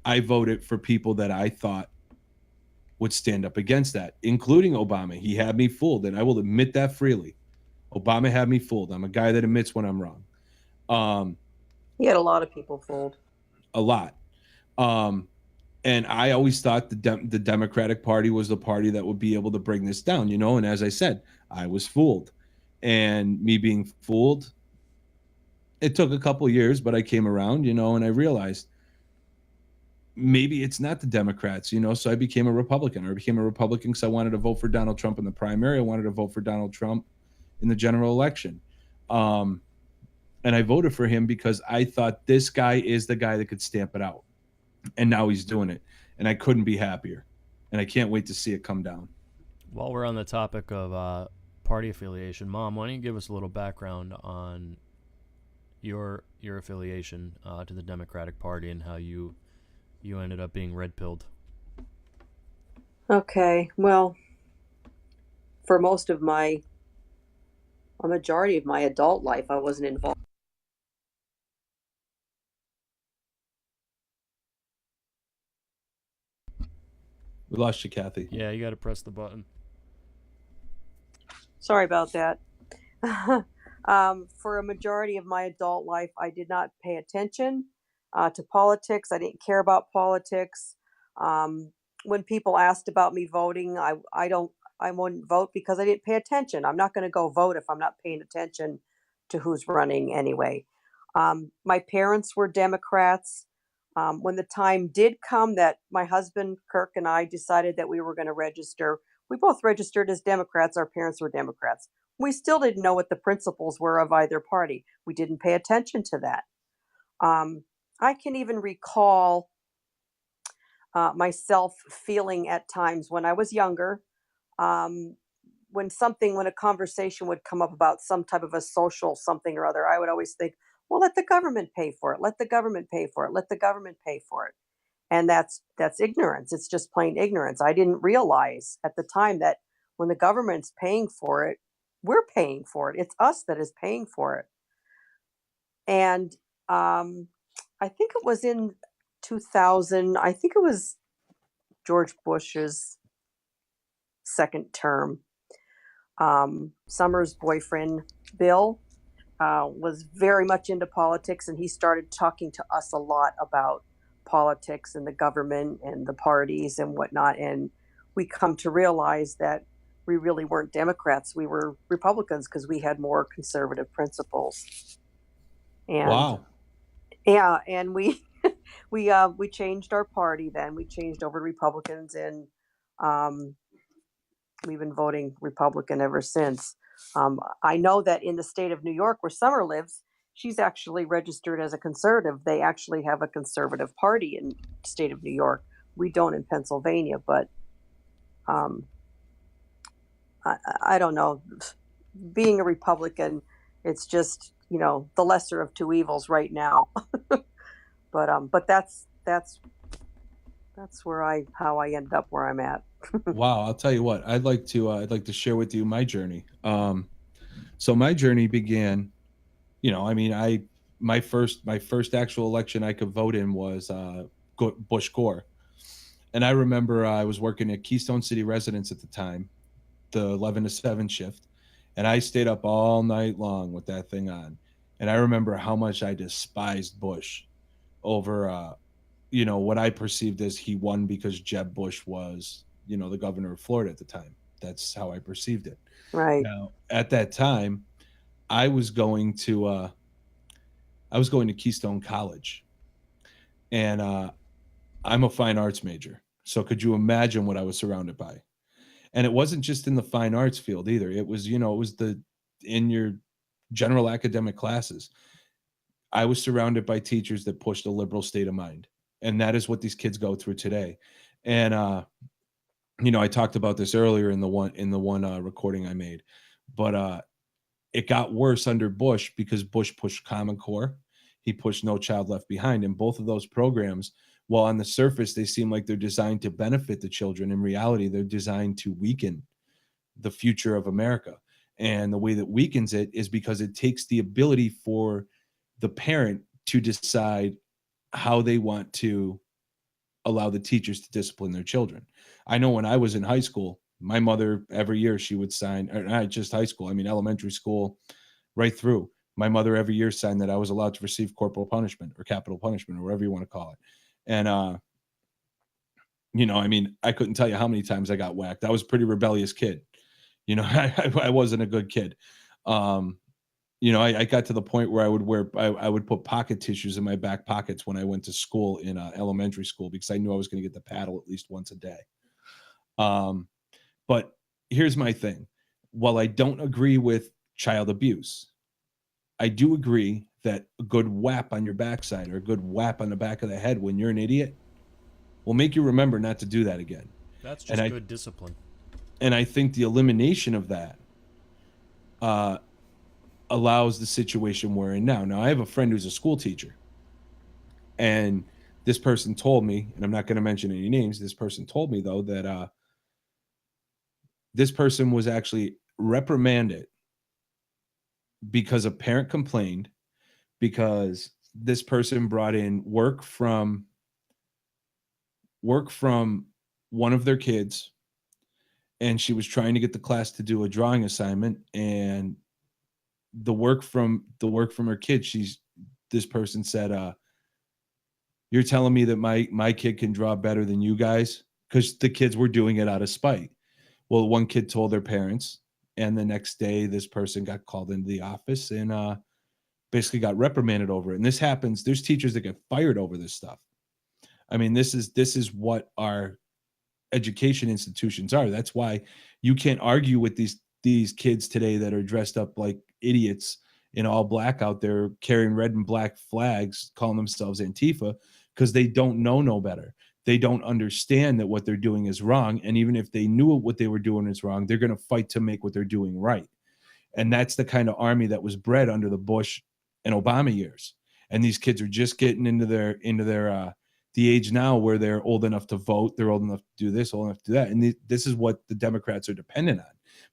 I voted for people that I thought would stand up against that, including Obama. He had me fooled, and I will admit that freely. Obama had me fooled. I'm a guy that admits when I'm wrong. He had a lot of people fooled. A lot. And I always thought the Democratic Party was the party that would be able to bring this down, you know. And as I said, I was fooled. And me being fooled, it took a couple years, but I came around, you know, and I realized maybe it's not the Democrats, you know. So I became a Republican, or I became a Republican because I wanted to vote for Donald Trump in the primary. I wanted to vote for Donald Trump in the general election. And I voted for him because I thought this guy is the guy that could stamp it out. And now he's doing it. And I couldn't be happier. And I can't wait to see it come down. While we're on the topic of party affiliation, Mom, why don't you give us a little background on your affiliation to the Democratic Party and how you ended up being red-pilled? Okay, well, for a majority of my adult life, I wasn't involved. We lost you, Kathy. Yeah, you got to press the button. Sorry about that. For a majority of my adult life, I did not pay attention to politics. I didn't care about politics. When people asked about me voting, I wouldn't vote because I didn't pay attention. I'm not going to go vote if I'm not paying attention to who's running anyway. My parents were Democrats. When the time did come that my husband, Kirk, and I decided that we were going to register, we both registered as Democrats. Our parents were Democrats. We still didn't know what the principles were of either party. We didn't pay attention to that. I can even recall myself feeling at times when I was younger, um, when a conversation would come up about some type of a social something or other, I would always think, well, let the government pay for it. Let the government pay for it. Let the government pay for it. And that's ignorance. It's just plain ignorance. I didn't realize at the time that when the government's paying for it, we're paying for it. It's us that is paying for it. And I think it was in 2000. I think it was George Bush's second term. Summer's boyfriend, Bill, was very much into politics, and he started talking to us a lot about politics and the government and the parties and whatnot. And we come to realize that we really weren't Democrats. We were Republicans because we had more conservative principles. And Wow. yeah, and we we changed our party then. We changed over to Republicans, and we've been voting Republican ever since. I know that in the state of New York, where Summer lives, she's actually registered as a conservative. They actually have a conservative party in the state of New York. We don't in Pennsylvania, but I don't know. Being a Republican, it's just, you know, the lesser of two evils right now. But that's how I ended up where I'm at. Wow. I'll tell you what, I'd like to share with you my journey. So my journey began, you know, I mean, my first actual election I could vote in was Bush Gore. And I remember I was working at Keystone City Residence at the time, the 11 to 7 shift, and I stayed up all night long with that thing on. And I remember how much I despised Bush over what I perceived as he won because Jeb Bush was, the governor of Florida at the time. That's how I perceived it. Right. Now, at that time, I was going to Keystone College, and I'm a fine arts major. So could you imagine what I was surrounded by? And it wasn't just in the fine arts field either. It was, it was in your general academic classes. I was surrounded by teachers that pushed a liberal state of mind. And that is what these kids go through today. And I talked about this earlier in the one recording I made, but it got worse under Bush because Bush pushed Common Core. He pushed No Child Left Behind. And both of those programs, while on the surface they seem like they're designed to benefit the children, in reality, they're designed to weaken the future of America. And the way that weakens it is because it takes the ability for the parent to decide how they want to allow the teachers to discipline their children. I know when I was in high school, my mother, every year she would sign, or not just high school, I mean, elementary school, right through. My mother every year signed that I was allowed to receive corporal punishment or capital punishment or whatever you want to call it. And, I mean, I couldn't tell you how many times I got whacked. I was a pretty rebellious kid. I wasn't a good kid. I got to the point where I would put pocket tissues in my back pockets when I went to school in elementary school because I knew I was going to get the paddle at least once a day. But here's my thing. While I don't agree with child abuse, I do agree that a good whap on your backside or a good whap on the back of the head when you're an idiot will make you remember not to do that again. That's just good discipline. And I think the elimination of that allows the situation we're in now. Now, I have a friend who's a school teacher, and this person told me, and I'm not going to mention any names, this person told me, though, that this person was actually reprimanded because a parent complained because this person brought in work from one of their kids, and she was trying to get the class to do a drawing assignment, and the work from her kid, this person said, you're telling me that my kid can draw better than you guys? Because the kids were doing it out of spite. Well, one kid told their parents, and the next day this person got called into the office and basically got reprimanded over it. And this happens. There's teachers that get fired over this stuff. I mean, this is what our education institutions are. That's why you can't argue with these kids today that are dressed up like idiots in all black out there carrying red and black flags, calling themselves Antifa, because they don't know no better. They don't understand that what they're doing is wrong. And even if they knew what they were doing is wrong, they're going to fight to make what they're doing right. And that's the kind of army that was bred under the Bush and Obama years. And these kids are just getting into the age now where they're old enough to vote. They're old enough to do this, old enough to do that. And this is what the Democrats are dependent on.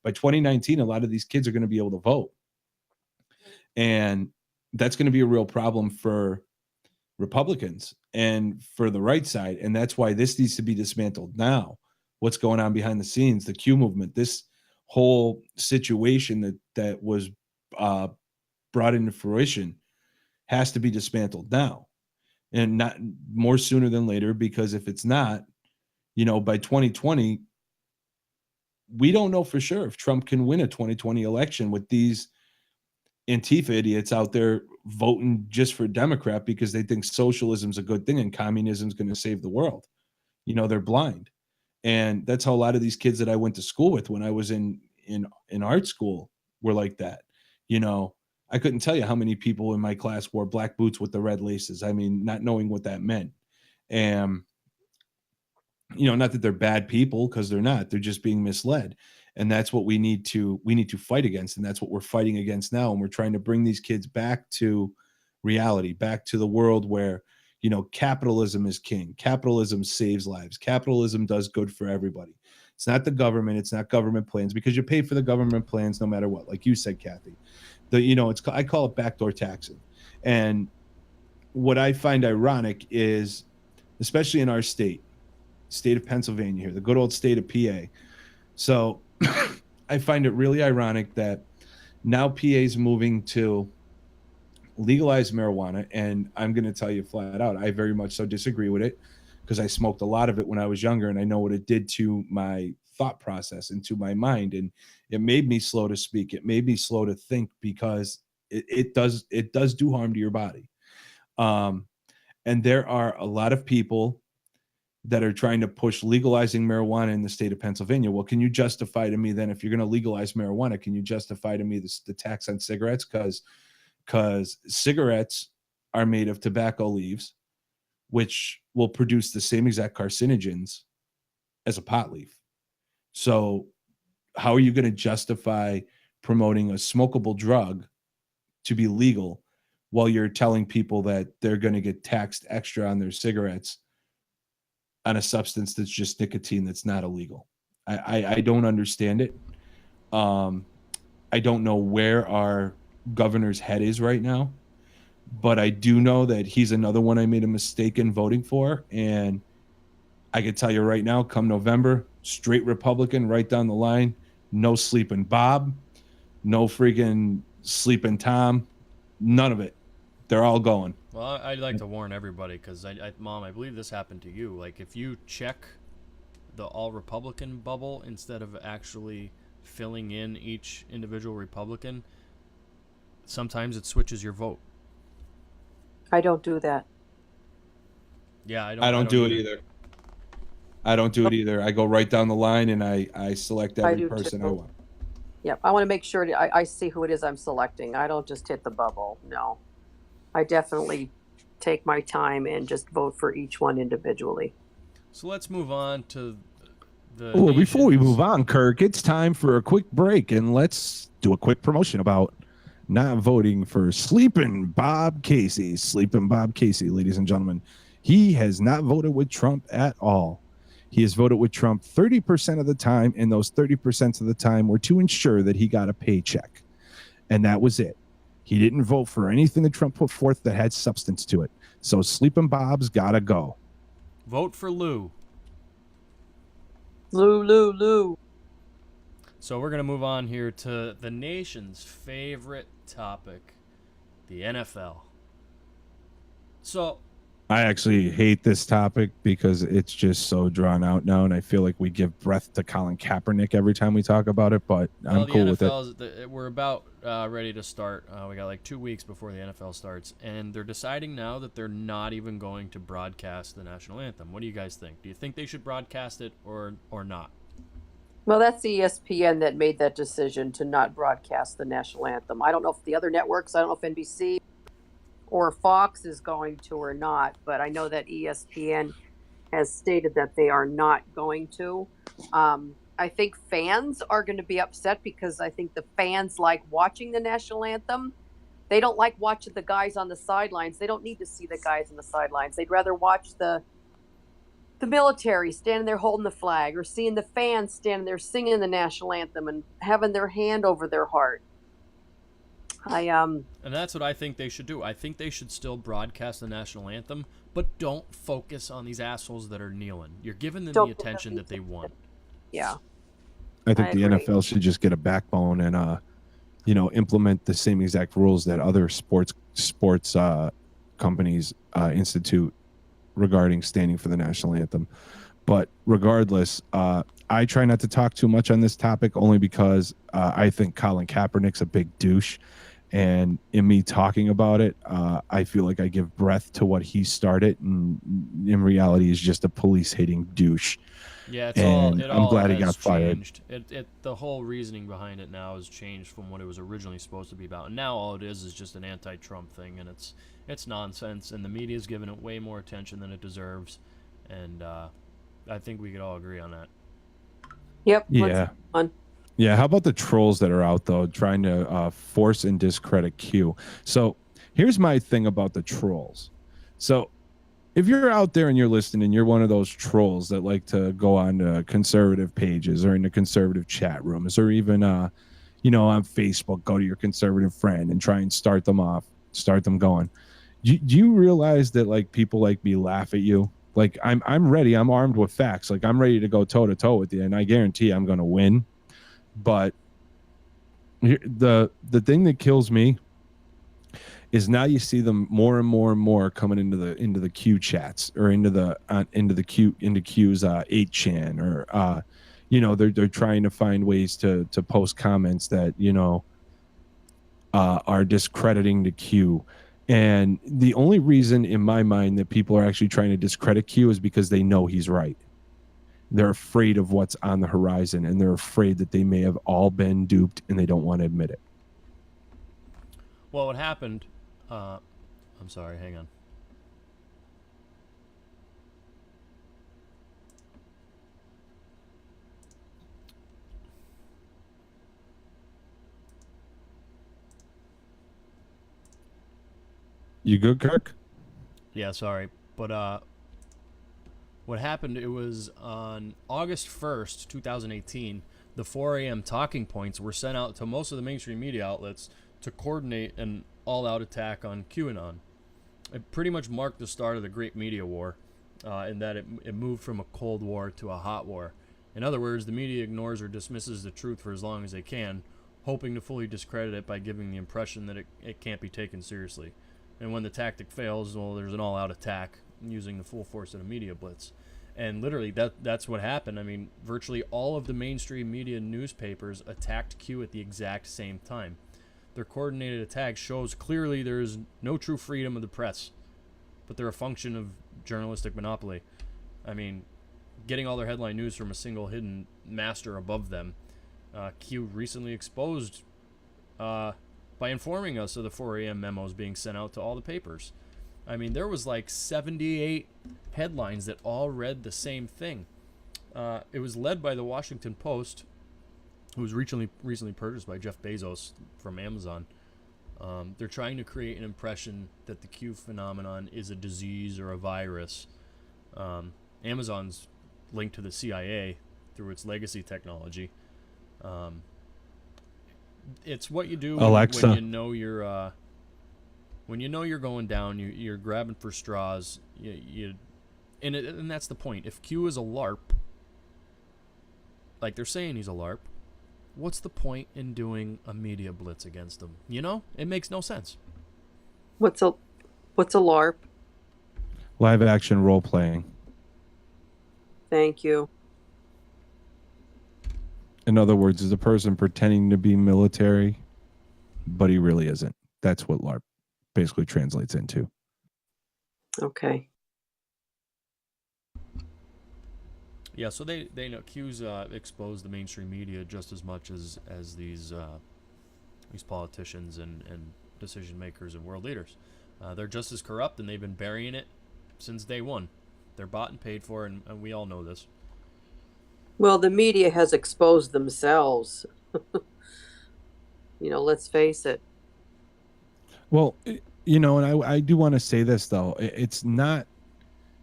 By 2019, a lot of these kids are going to be able to vote. And that's going to be a real problem for Republicans and for the right side. And that's why this needs to be dismantled now. What's going on behind the scenes, the Q movement, this whole situation that was brought into fruition has to be dismantled now, and not more sooner than later, because if it's not, by 2020, we don't know for sure if Trump can win a 2020 election with these Antifa idiots out there voting just for Democrat because they think socialism's a good thing and communism's going to save the world. They're blind. And that's how a lot of these kids that I went to school with when I was in art school were like that. I couldn't tell you how many people in my class wore black boots with the red laces. I mean, not knowing what that meant. And, not that they're bad people, because they're not. They're just being misled. And that's what we need to fight against. And that's what we're fighting against now. And we're trying to bring these kids back to reality, back to the world where, capitalism is king. Capitalism saves lives. Capitalism does good for everybody. It's not the government. It's not government plans, because you pay for the government plans no matter what. Like you said, Kathy, I call it backdoor taxing. And what I find ironic is, especially in our state of Pennsylvania here, the good old state of PA. So I find it really ironic that now PA is moving to legalize marijuana, and I'm going to tell you flat out, I very much so disagree with it because I smoked a lot of it when I was younger, and I know what it did to my thought process and to my mind, and it made me slow to speak. It made me slow to think because it does do harm to your body. And there are a lot of people that are trying to push legalizing marijuana in the state of Pennsylvania. Well, can you justify to me then, if you're going to legalize marijuana, can you justify to me the tax on cigarettes? Because cigarettes are made of tobacco leaves, which will produce the same exact carcinogens as a pot leaf. So how are you going to justify promoting a smokable drug to be legal while you're telling people that they're going to get taxed extra on their cigarettes on a substance that's just nicotine that's not illegal? I don't understand it. I don't know where our governor's head is right now, but I do know that he's another one I made a mistake in voting for. And I can tell you right now, come November, straight Republican right down the line. No sleeping Bob, no freaking sleeping Tom, none of it. They're all going. Well, I'd like to warn everybody because, Mom, I believe this happened to you. Like, if you check the all-Republican bubble instead of actually filling in each individual Republican, sometimes it switches your vote. I don't do that. Yeah, I don't do it either. I don't do it either. I go right down the line and I select every person I want. Yep. I want to make sure I see who it is I'm selecting. I don't just hit the bubble. No. I definitely take my time and just vote for each one individually. So let's move on to the. Well, before we move on, Kirk, it's time for a quick break, and let's do a quick promotion about not voting for Sleeping Bob Casey. Sleeping Bob Casey, ladies and gentlemen. He has not voted with Trump at all. He has voted with Trump 30% of the time, and those 30% of the time were to ensure that he got a paycheck. And that was it. He didn't vote for anything that Trump put forth that had substance to it. So Sleeping Bob's got to go. Vote for Lou. Lou. So we're going to move on here to the nation's favorite topic, the NFL. So I actually hate this topic because it's just so drawn out now, and I feel like we give breath to Colin Kaepernick every time we talk about it, but I'm cool with it. We're about ready to start. We got like 2 weeks before the NFL starts, and they're deciding now that they're not even going to broadcast the national anthem. What do you guys think? Do you think they should broadcast it or not? Well, that's ESPN that made that decision to not broadcast the national anthem. I don't know if the other networks, I don't know if NBC or Fox is going to or not, but I know that ESPN has stated that they are not going to. I think fans are going to be upset because I think the fans like watching the national anthem. They don't like watching the guys on the sidelines. They don't need to see the guys on the sidelines. They'd rather watch the military standing there holding the flag, or seeing the fans standing there singing the national anthem and having their hand over their heart. And that's what I think they should do. I think they should still broadcast the national anthem, but don't focus on these assholes that are kneeling. You're giving them the attention that they want. Yeah. I think the NFL should just get a backbone and implement the same exact rules that other sports companies institute regarding standing for the national anthem. But regardless, I try not to talk too much on this topic only because I think Colin Kaepernick's a big douche. And in me talking about it, I feel like I give breath to what he started, and in reality, he's just a police-hating douche. Yeah, I'm glad he got fired. The whole reasoning behind it now has changed from what it was originally supposed to be about. And now all it is just an anti-Trump thing, and it's nonsense. And the media's giving it way more attention than it deserves. And I think we could all agree on that. Yep. Yeah. Yeah, how about the trolls that are out, though, trying to force and discredit Q? So here's my thing about the trolls. So if you're out there and you're listening and you're one of those trolls that like to go on conservative pages or in the conservative chat rooms, or even, on Facebook, go to your conservative friend and try and start them going. Do you realize that, like, people like me laugh at you? Like, I'm ready. I'm armed with facts. Like, I'm ready to go toe-to-toe with you, and I guarantee I'm going to win. But the thing that kills me is now you see them more and more and more coming into the Q chats or into Q's 8chan or they're trying to find ways to post comments that are discrediting the Q. And the only reason in my mind that people are actually trying to discredit Q is because they know he's right. They're afraid of what's on the horizon, and they're afraid that they may have all been duped, and they don't want to admit it. Well, what happened? I'm sorry, hang on. You good, Kirk? Yeah, sorry. But what happened, it was on August 1st, 2018, the 4 a.m. talking points were sent out to most of the mainstream media outlets to coordinate an all-out attack on QAnon. It pretty much marked the start of the Great Media War, in that it moved from a Cold War to a hot war. In other words, the media ignores or dismisses the truth for as long as they can, hoping to fully discredit it by giving the impression that it can't be taken seriously. And when the tactic fails, well, there's an all-out attack using the full force of the media blitz. And literally, that's what happened. I mean, virtually all of the mainstream media newspapers attacked Q at the exact same time. Their coordinated attack shows clearly there is no true freedom of the press, but they're a function of journalistic monopoly. I mean, getting all their headline news from a single hidden master above them. Q recently exposed by informing us of the 4 a.m. memos being sent out to all the papers. I mean, there was like 78 headlines that all read the same thing. It was led by the Washington Post, who was recently purchased by Jeff Bezos from Amazon. They're trying to create an impression that the Q phenomenon is a disease or a virus. Amazon's linked to the CIA through its legacy technology. It's what you do Alexa. when you know you're going down. You're grabbing for straws. And that's the point. If Q is a LARP, like they're saying he's a LARP, what's the point in doing a media blitz against him? It makes no sense. What's a LARP? Live action role playing. Thank you. In other words, is a person pretending to be military, but he really isn't. That's what LARP basically translates into. Okay. Yeah, so they know Q's expose the mainstream media just as much as these politicians and decision makers and world leaders. They're just as corrupt, and they've been burying it since day one. They're bought and paid for, and we all know this. Well, the media has exposed themselves. Let's face it. Well, and I do want to say this, though. It's not,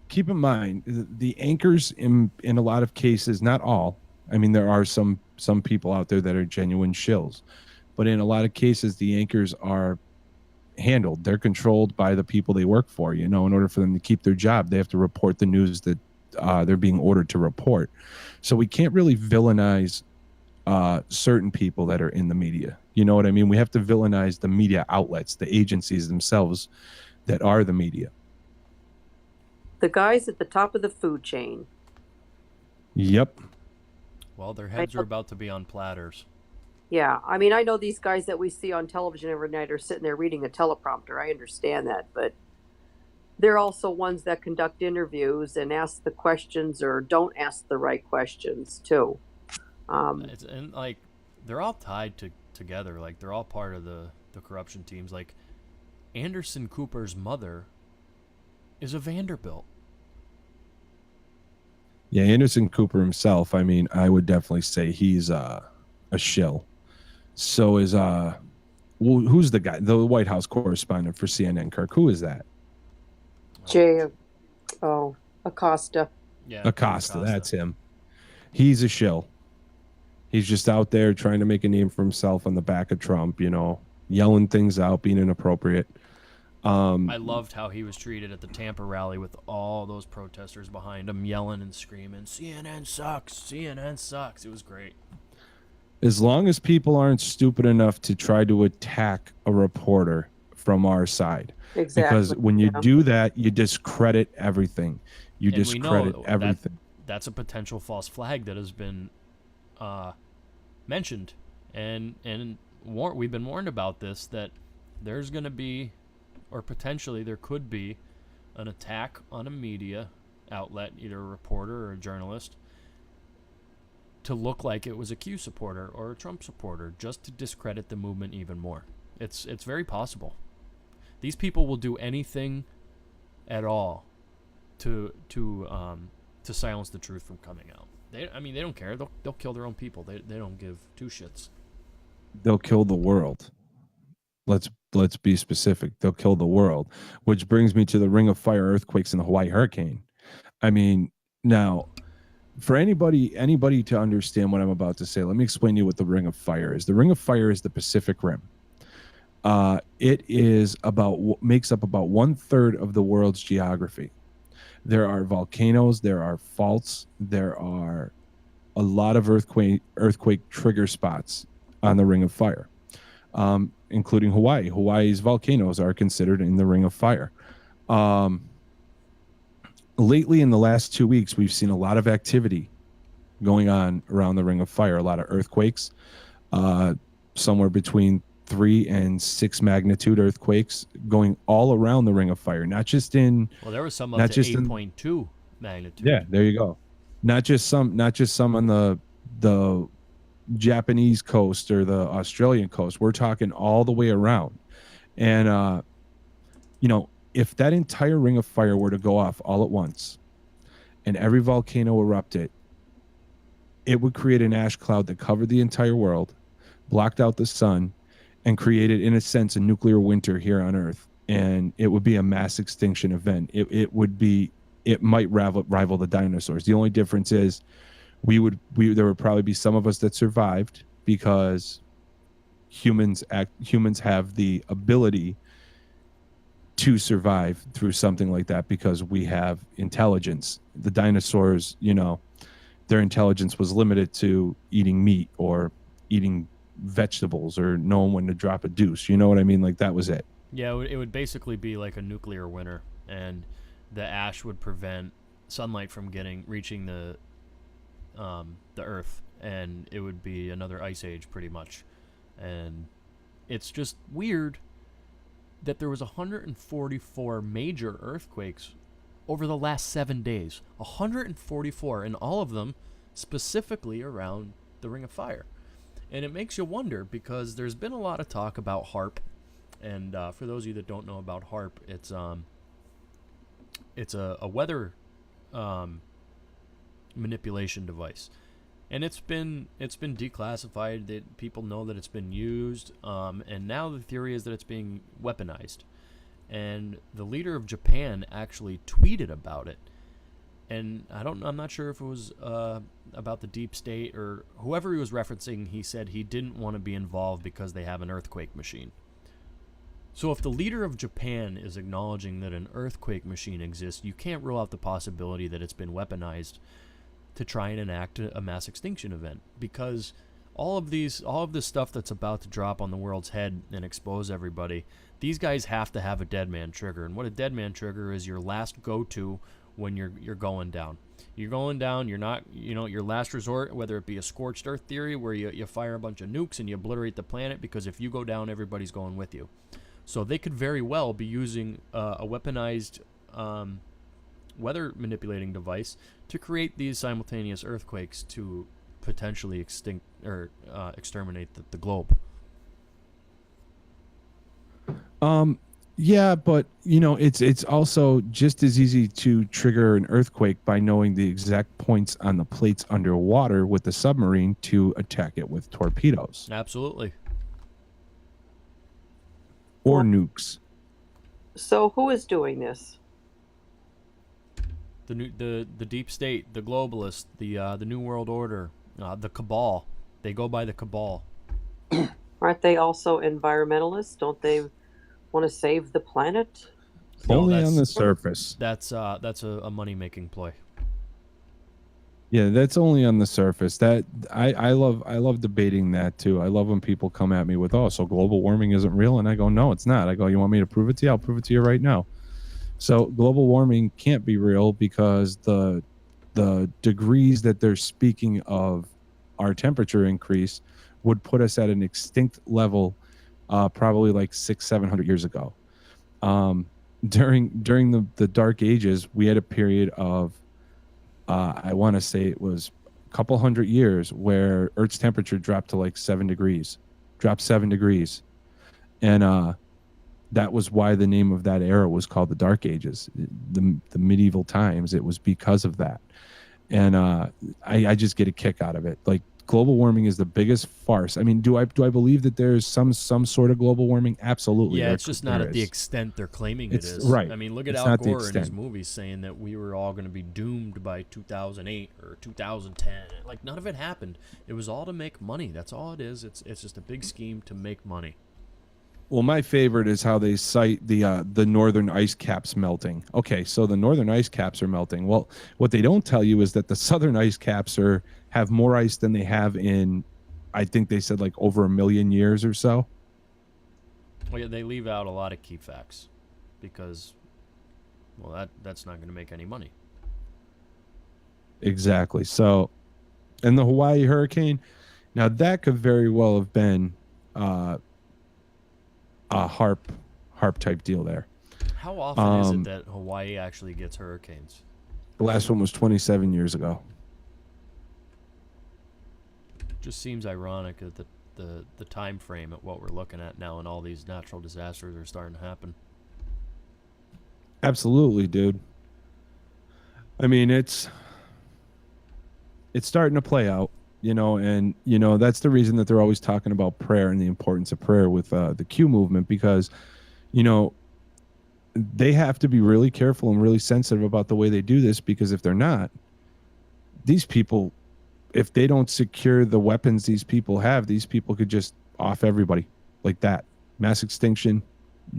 keep in mind, the anchors in a lot of cases, not all. I mean, there are some people out there that are genuine shills. But in a lot of cases, the anchors are handled. They're controlled by the people they work for. In order for them to keep their job, they have to report the news that they're being ordered to report. So we can't really villainize certain people that are in the media. You know what I mean? We have to villainize the media outlets, the agencies themselves that are the media. The guys at the top of the food chain. Yep. Well, their heads are about to be on platters. Yeah, I mean, I know these guys that we see on television every night are sitting there reading a teleprompter. I understand that, but they're also ones that conduct interviews and ask the questions or don't ask the right questions too. And like they're all tied together. Like they're all part of the corruption teams. Like Anderson Cooper's mother is a Vanderbilt. Yeah, Anderson Cooper himself, I mean, I would definitely say he's a shill. So is who's the guy, the White House correspondent for CNN, Kirk? Who is that? Acosta. Yeah, Acosta, that's him. He's a shill. He's just out there trying to make a name for himself on the back of Trump, yelling things out, being inappropriate. I loved how he was treated at the Tampa rally with all those protesters behind him yelling and screaming, CNN sucks, CNN sucks. It was great. As long as people aren't stupid enough to try to attack a reporter from our side. Exactly. Because when you Yeah. do that, you discredit everything. You And we know discredit everything. that's a potential false flag that has been mentioned, and we've been warned about this, that there's going to be, or potentially there could be, an attack on a media outlet, either a reporter or a journalist, to look like it was a Q supporter or a Trump supporter, just to discredit the movement even more. It's very possible. These people will do anything at all to silence the truth from coming out. They don't care. They'll kill their own people. They don't give two shits. They'll kill the world. Let's be specific. They'll kill the world, which brings me to the Ring of Fire earthquakes and the Hawaii hurricane. I mean, now, for anybody to understand what I'm about to say, let me explain to you what the Ring of Fire is. The Ring of Fire is the Pacific Rim. It makes up about 1/3 of the world's geography. There are volcanoes, there are faults, there are a lot of earthquake trigger spots on the Ring of Fire, including Hawaii. Hawaii's volcanoes are considered in the Ring of Fire. Lately, in the last 2 weeks, we've seen a lot of activity going on around the Ring of Fire, a lot of earthquakes, somewhere between 3 and 6 magnitude earthquakes going all around the Ring of Fire, not just in. Well, there was some up to 8.2 magnitude. Yeah, there you go. Not just some on the Japanese coast or the Australian coast. We're talking all the way around. And if that entire Ring of Fire were to go off all at once and every volcano erupted, it would create an ash cloud that covered the entire world, blocked out the sun, and created, in a sense, a nuclear winter here on Earth. And it would be a mass extinction event. It might rival the dinosaurs. The only difference is there would probably be some of us that survived, because humans have the ability to survive through something like that because we have intelligence. The dinosaurs, their intelligence was limited to eating meat or eating vegetables or knowing when to drop a deuce. You know what I mean? Like, that was it. Yeah, it would basically be like a nuclear winter, and the ash would prevent sunlight from reaching the Earth, and it would be another ice age pretty much. And it's just weird that there was 144 major earthquakes over the last 7 days. 144, and all of them specifically around the Ring of Fire. And it makes you wonder, because there's been a lot of talk about HARP. And for those of you that don't know about HARP, it's a weather manipulation device, and it's been declassified. That people know that it's been used, and now the theory is that it's being weaponized. And the leader of Japan actually tweeted about it. And I'm not sure if it was about the deep state or whoever he was referencing. He said he didn't want to be involved because they have an earthquake machine. So if the leader of Japan is acknowledging that an earthquake machine exists, you can't rule out the possibility that it's been weaponized to try and enact a mass extinction event, because all of this stuff that's about to drop on the world's head and expose everybody, these guys have to have a dead man trigger. And what a dead man trigger is, your last go-to when you're going down. You're going down, you're not, your last resort, whether it be a scorched earth theory where you fire a bunch of nukes and you obliterate the planet, because if you go down, everybody's going with you. So they could very well be using a weaponized weather manipulating device to create these simultaneous earthquakes to potentially exterminate the globe. Yeah, but it's also just as easy to trigger an earthquake by knowing the exact points on the plates underwater with the submarine to attack it with torpedoes. Absolutely. Or nukes. So who is doing this? The deep state, the globalists, the New World Order, the cabal. They go by the cabal. Aren't they also environmentalists? Don't they want to save the planet? Only on the surface. That's a money making ploy. Yeah, that's only on the surface. That I love debating that too. I love when people come at me with, "Oh, so global warming isn't real," and I go, "No, it's not." I go, "You want me to prove it to you? I'll prove it to you right now." So global warming can't be real because the degrees that they're speaking of our temperature increase would put us at an extinct level, probably like 600-700 years ago. Um, during the Dark Ages, we had a period of I want to say it was a couple hundred years where Earth's temperature dropped to like 7 degrees, dropped 7 degrees, and that was why the name of that era was called the Dark Ages, the medieval times. It was because of that, and I just get a kick out of it. Like global warming is the biggest farce. I mean, do I believe that there's some sort of global warming? Absolutely. Yeah, it's just not there at the is. extent they're claiming it It's is. right. I mean, look at It's Al not the Gore in his extent. movies saying that we were all going to be doomed by 2008 or 2010. Like, none of it happened. It was all to make money. That's all it is. It's just a big scheme to make money. Well, my favorite is how they cite the northern ice caps melting. Okay, so the northern ice caps are melting. Well, what they don't tell you is that the southern ice caps have more ice than they have in, I think they said like over 1 million years or so. Well, yeah, they leave out a lot of key facts because, well, that's not going to make any money. Exactly. So, and the Hawaii hurricane, now that could very well have been a harp type deal there. How often is it that Hawaii actually gets hurricanes? The last one was 27 years ago. Just seems ironic that the time frame at what we're looking at now and all these natural disasters are starting to happen. Absolutely, dude. I mean, it's starting to play out, and that's the reason that they're always talking about prayer and the importance of prayer with the Q movement, because you know they have to be really careful and really sensitive about the way they do this, because if they're not, these people, if they don't secure the weapons these people have, these people could just off everybody like that. Mass extinction.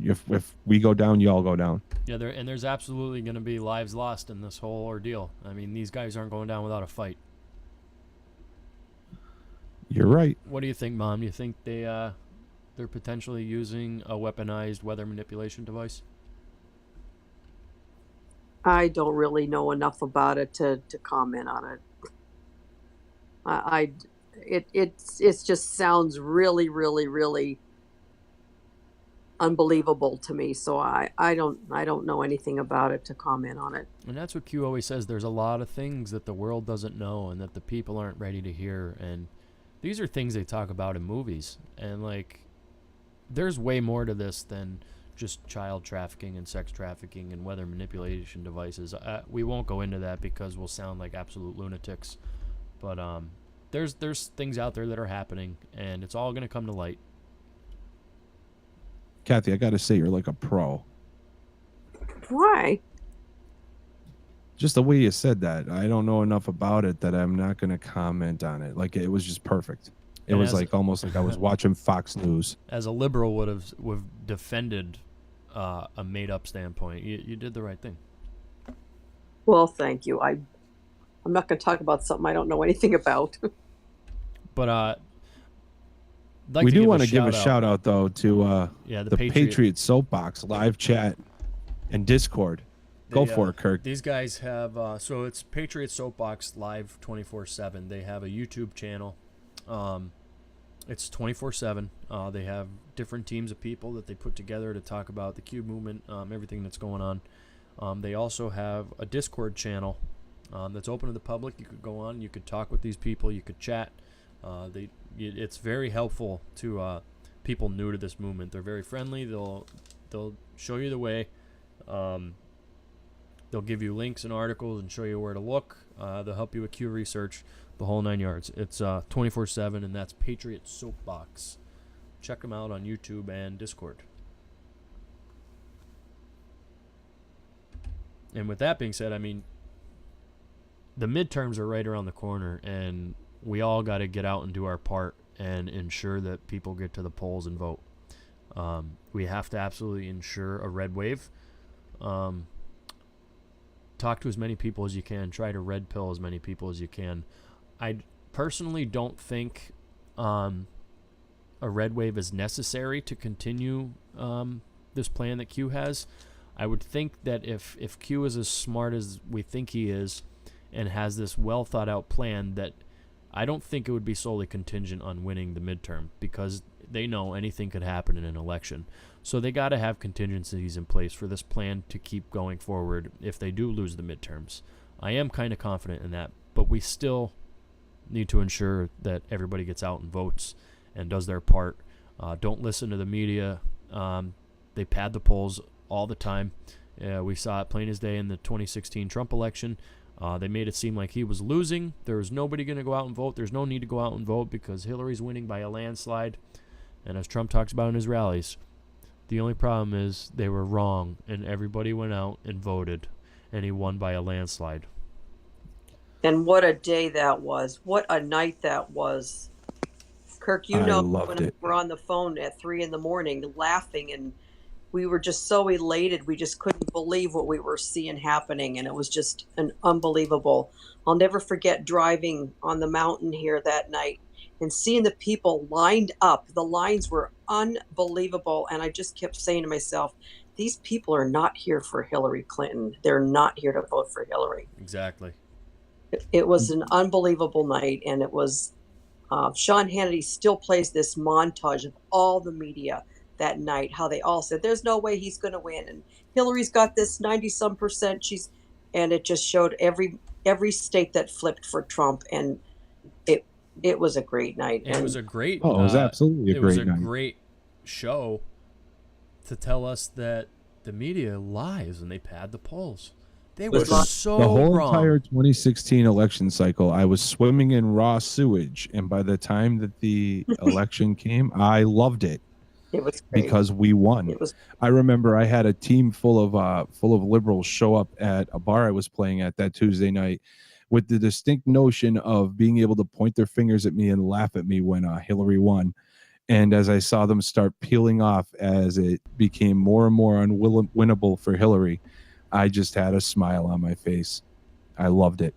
If we go down, you all go down. Yeah, there's absolutely going to be lives lost in this whole ordeal. I mean, these guys aren't going down without a fight. You're right. What do you think, Mom? You think they're potentially using a weaponized weather manipulation device? I don't really know enough about it to comment on it. It just sounds really, really, really unbelievable to me. So I don't know anything about it to comment on it. And that's what Q always says. There's a lot of things that the world doesn't know and that the people aren't ready to hear. And these are things they talk about in movies. And like, there's way more to this than just child trafficking and sex trafficking and weather manipulation devices. We won't go into that because we'll sound like absolute lunatics. But there's things out there that are happening, and it's all going to come to light. Kathy, I got to say, you're like a pro. Why? Just the way you said that. I don't know enough about it that I'm not going to comment on it. Like, it was just perfect. It And was as- like almost like I was watching Fox News. As a liberal would have defended a made-up standpoint, you did the right thing. Well, thank you. I'm not going to talk about something I don't know anything about. But We do want to give a shout out though to Yeah, the Patriot Soapbox live chat and Discord. Go for it, Kirk. These guys have so it's Patriot Soapbox live 24/7. They have a YouTube channel. It's 24/7. They have different teams of people that they put together to talk about the Q movement, everything that's going on. They also have a Discord channel that's open to the public. You could go on, you could talk with these people, you could chat. It's very helpful to people new to this movement. They're very friendly. They'll show you the way. They'll give you links and articles and show you where to look. They'll help you with Q research, the whole 9 yards. It's 24/7, and that's Patriot Soapbox. Check them out on YouTube and Discord. And with that being said, I mean, the midterms are right around the corner, and we all got to get out and do our part and ensure that people get to the polls and vote. We have to absolutely ensure a red wave. talk to as many people as you can. Try to red pill as many people as you can. I personally don't think a red wave is necessary to continue this plan that Q has. I would think that if Q is as smart as we think he is and has this well thought out plan, that I don't think it would be solely contingent on winning the midterm, because they know anything could happen in an election. So they got to have contingencies in place for this plan to keep going forward if they do lose the midterms. I am kind of confident in that, but we still need to ensure that everybody gets out and votes and does their part. Don't listen to the media. They pad the polls all the time. We saw it plain as day in the 2016 Trump election. They made it seem like he was losing. There was nobody going to go out and vote. There's no need to go out and vote because Hillary's winning by a landslide. And as Trump talks about in his rallies, the only problem is they were wrong, and everybody went out and voted, and he won by a landslide. And what a day that was. What a night that was. Kirk, you know, when we were on the phone at 3 a.m. laughing, and we were just so elated. We just couldn't believe what we were seeing happening, and it was just an unbelievable. I'll never forget driving on the mountain here that night and seeing the people lined up. The lines were unbelievable, and I just kept saying to myself, these people are not here for Hillary Clinton. They're not here to vote for Hillary. Exactly. It was an unbelievable night, and it was Sean Hannity still plays this montage of all the media that night, how they all said, there's no way he's going to win, and Hillary's got this 90-some percent. And it just showed every state that flipped for Trump, and it was a great night. And it was a great. It was absolutely a great night. It was a great show to tell us that the media lies and they pad the polls. They were so the whole wrong. Entire 2016 election cycle, I was swimming in raw sewage, and by the time that the election came, I loved it. It was great. Because we won. I remember I had a team full of liberals show up at a bar I was playing at that Tuesday night with the distinct notion of being able to point their fingers at me and laugh at me when Hillary won. And as I saw them start peeling off as it became more and more unwinnable for Hillary, I just had a smile on my face. I loved it.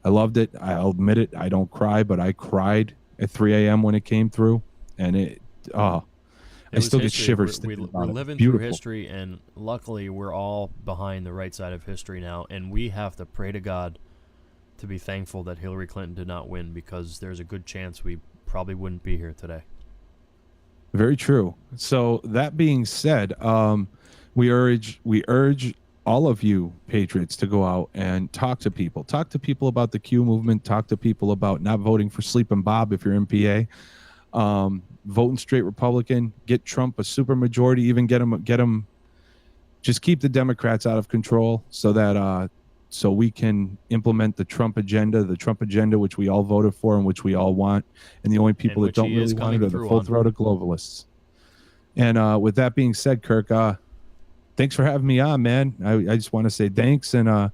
I'll admit it. I don't cry, but I cried at 3 a.m. when it came through. And I still get shivers. We're living through history, and luckily we're all behind the right side of history now, and we have to pray to God to be thankful that Hillary Clinton did not win, because there's a good chance we probably wouldn't be here today. Very true. So that being said, we urge all of you patriots to go out and talk to people about the Q movement, talk to people about not voting for Sleeping Bob if you're in PA. Voting straight Republican, get Trump a super majority, even get him, just keep the Democrats out of control so that so we can implement the Trump agenda, which we all voted for and which we all want. And the only people that don't really want it are the full-throated globalists. And with that being said, Kirk, thanks for having me on, man. I just want to say thanks, and I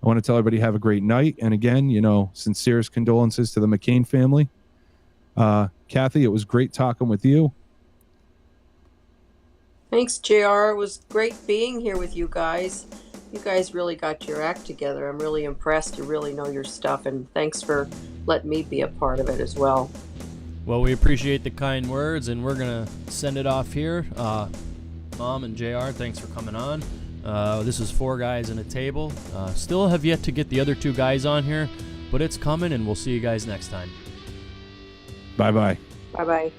want to tell everybody have a great night. And again, sincerest condolences to the McCain family. Kathy, it was great talking with you. Thanks, JR. It was great being here with you guys. You guys really got your act together. I'm really impressed. You really know your stuff, and thanks for letting me be a part of it as well. Well, we appreciate the kind words, and we're going to send it off here. Mom and JR, thanks for coming on. This is 4 Guys and a Table. Still have yet to get the other 2 guys on here, but it's coming, and we'll see you guys next time. Bye-bye. Bye-bye.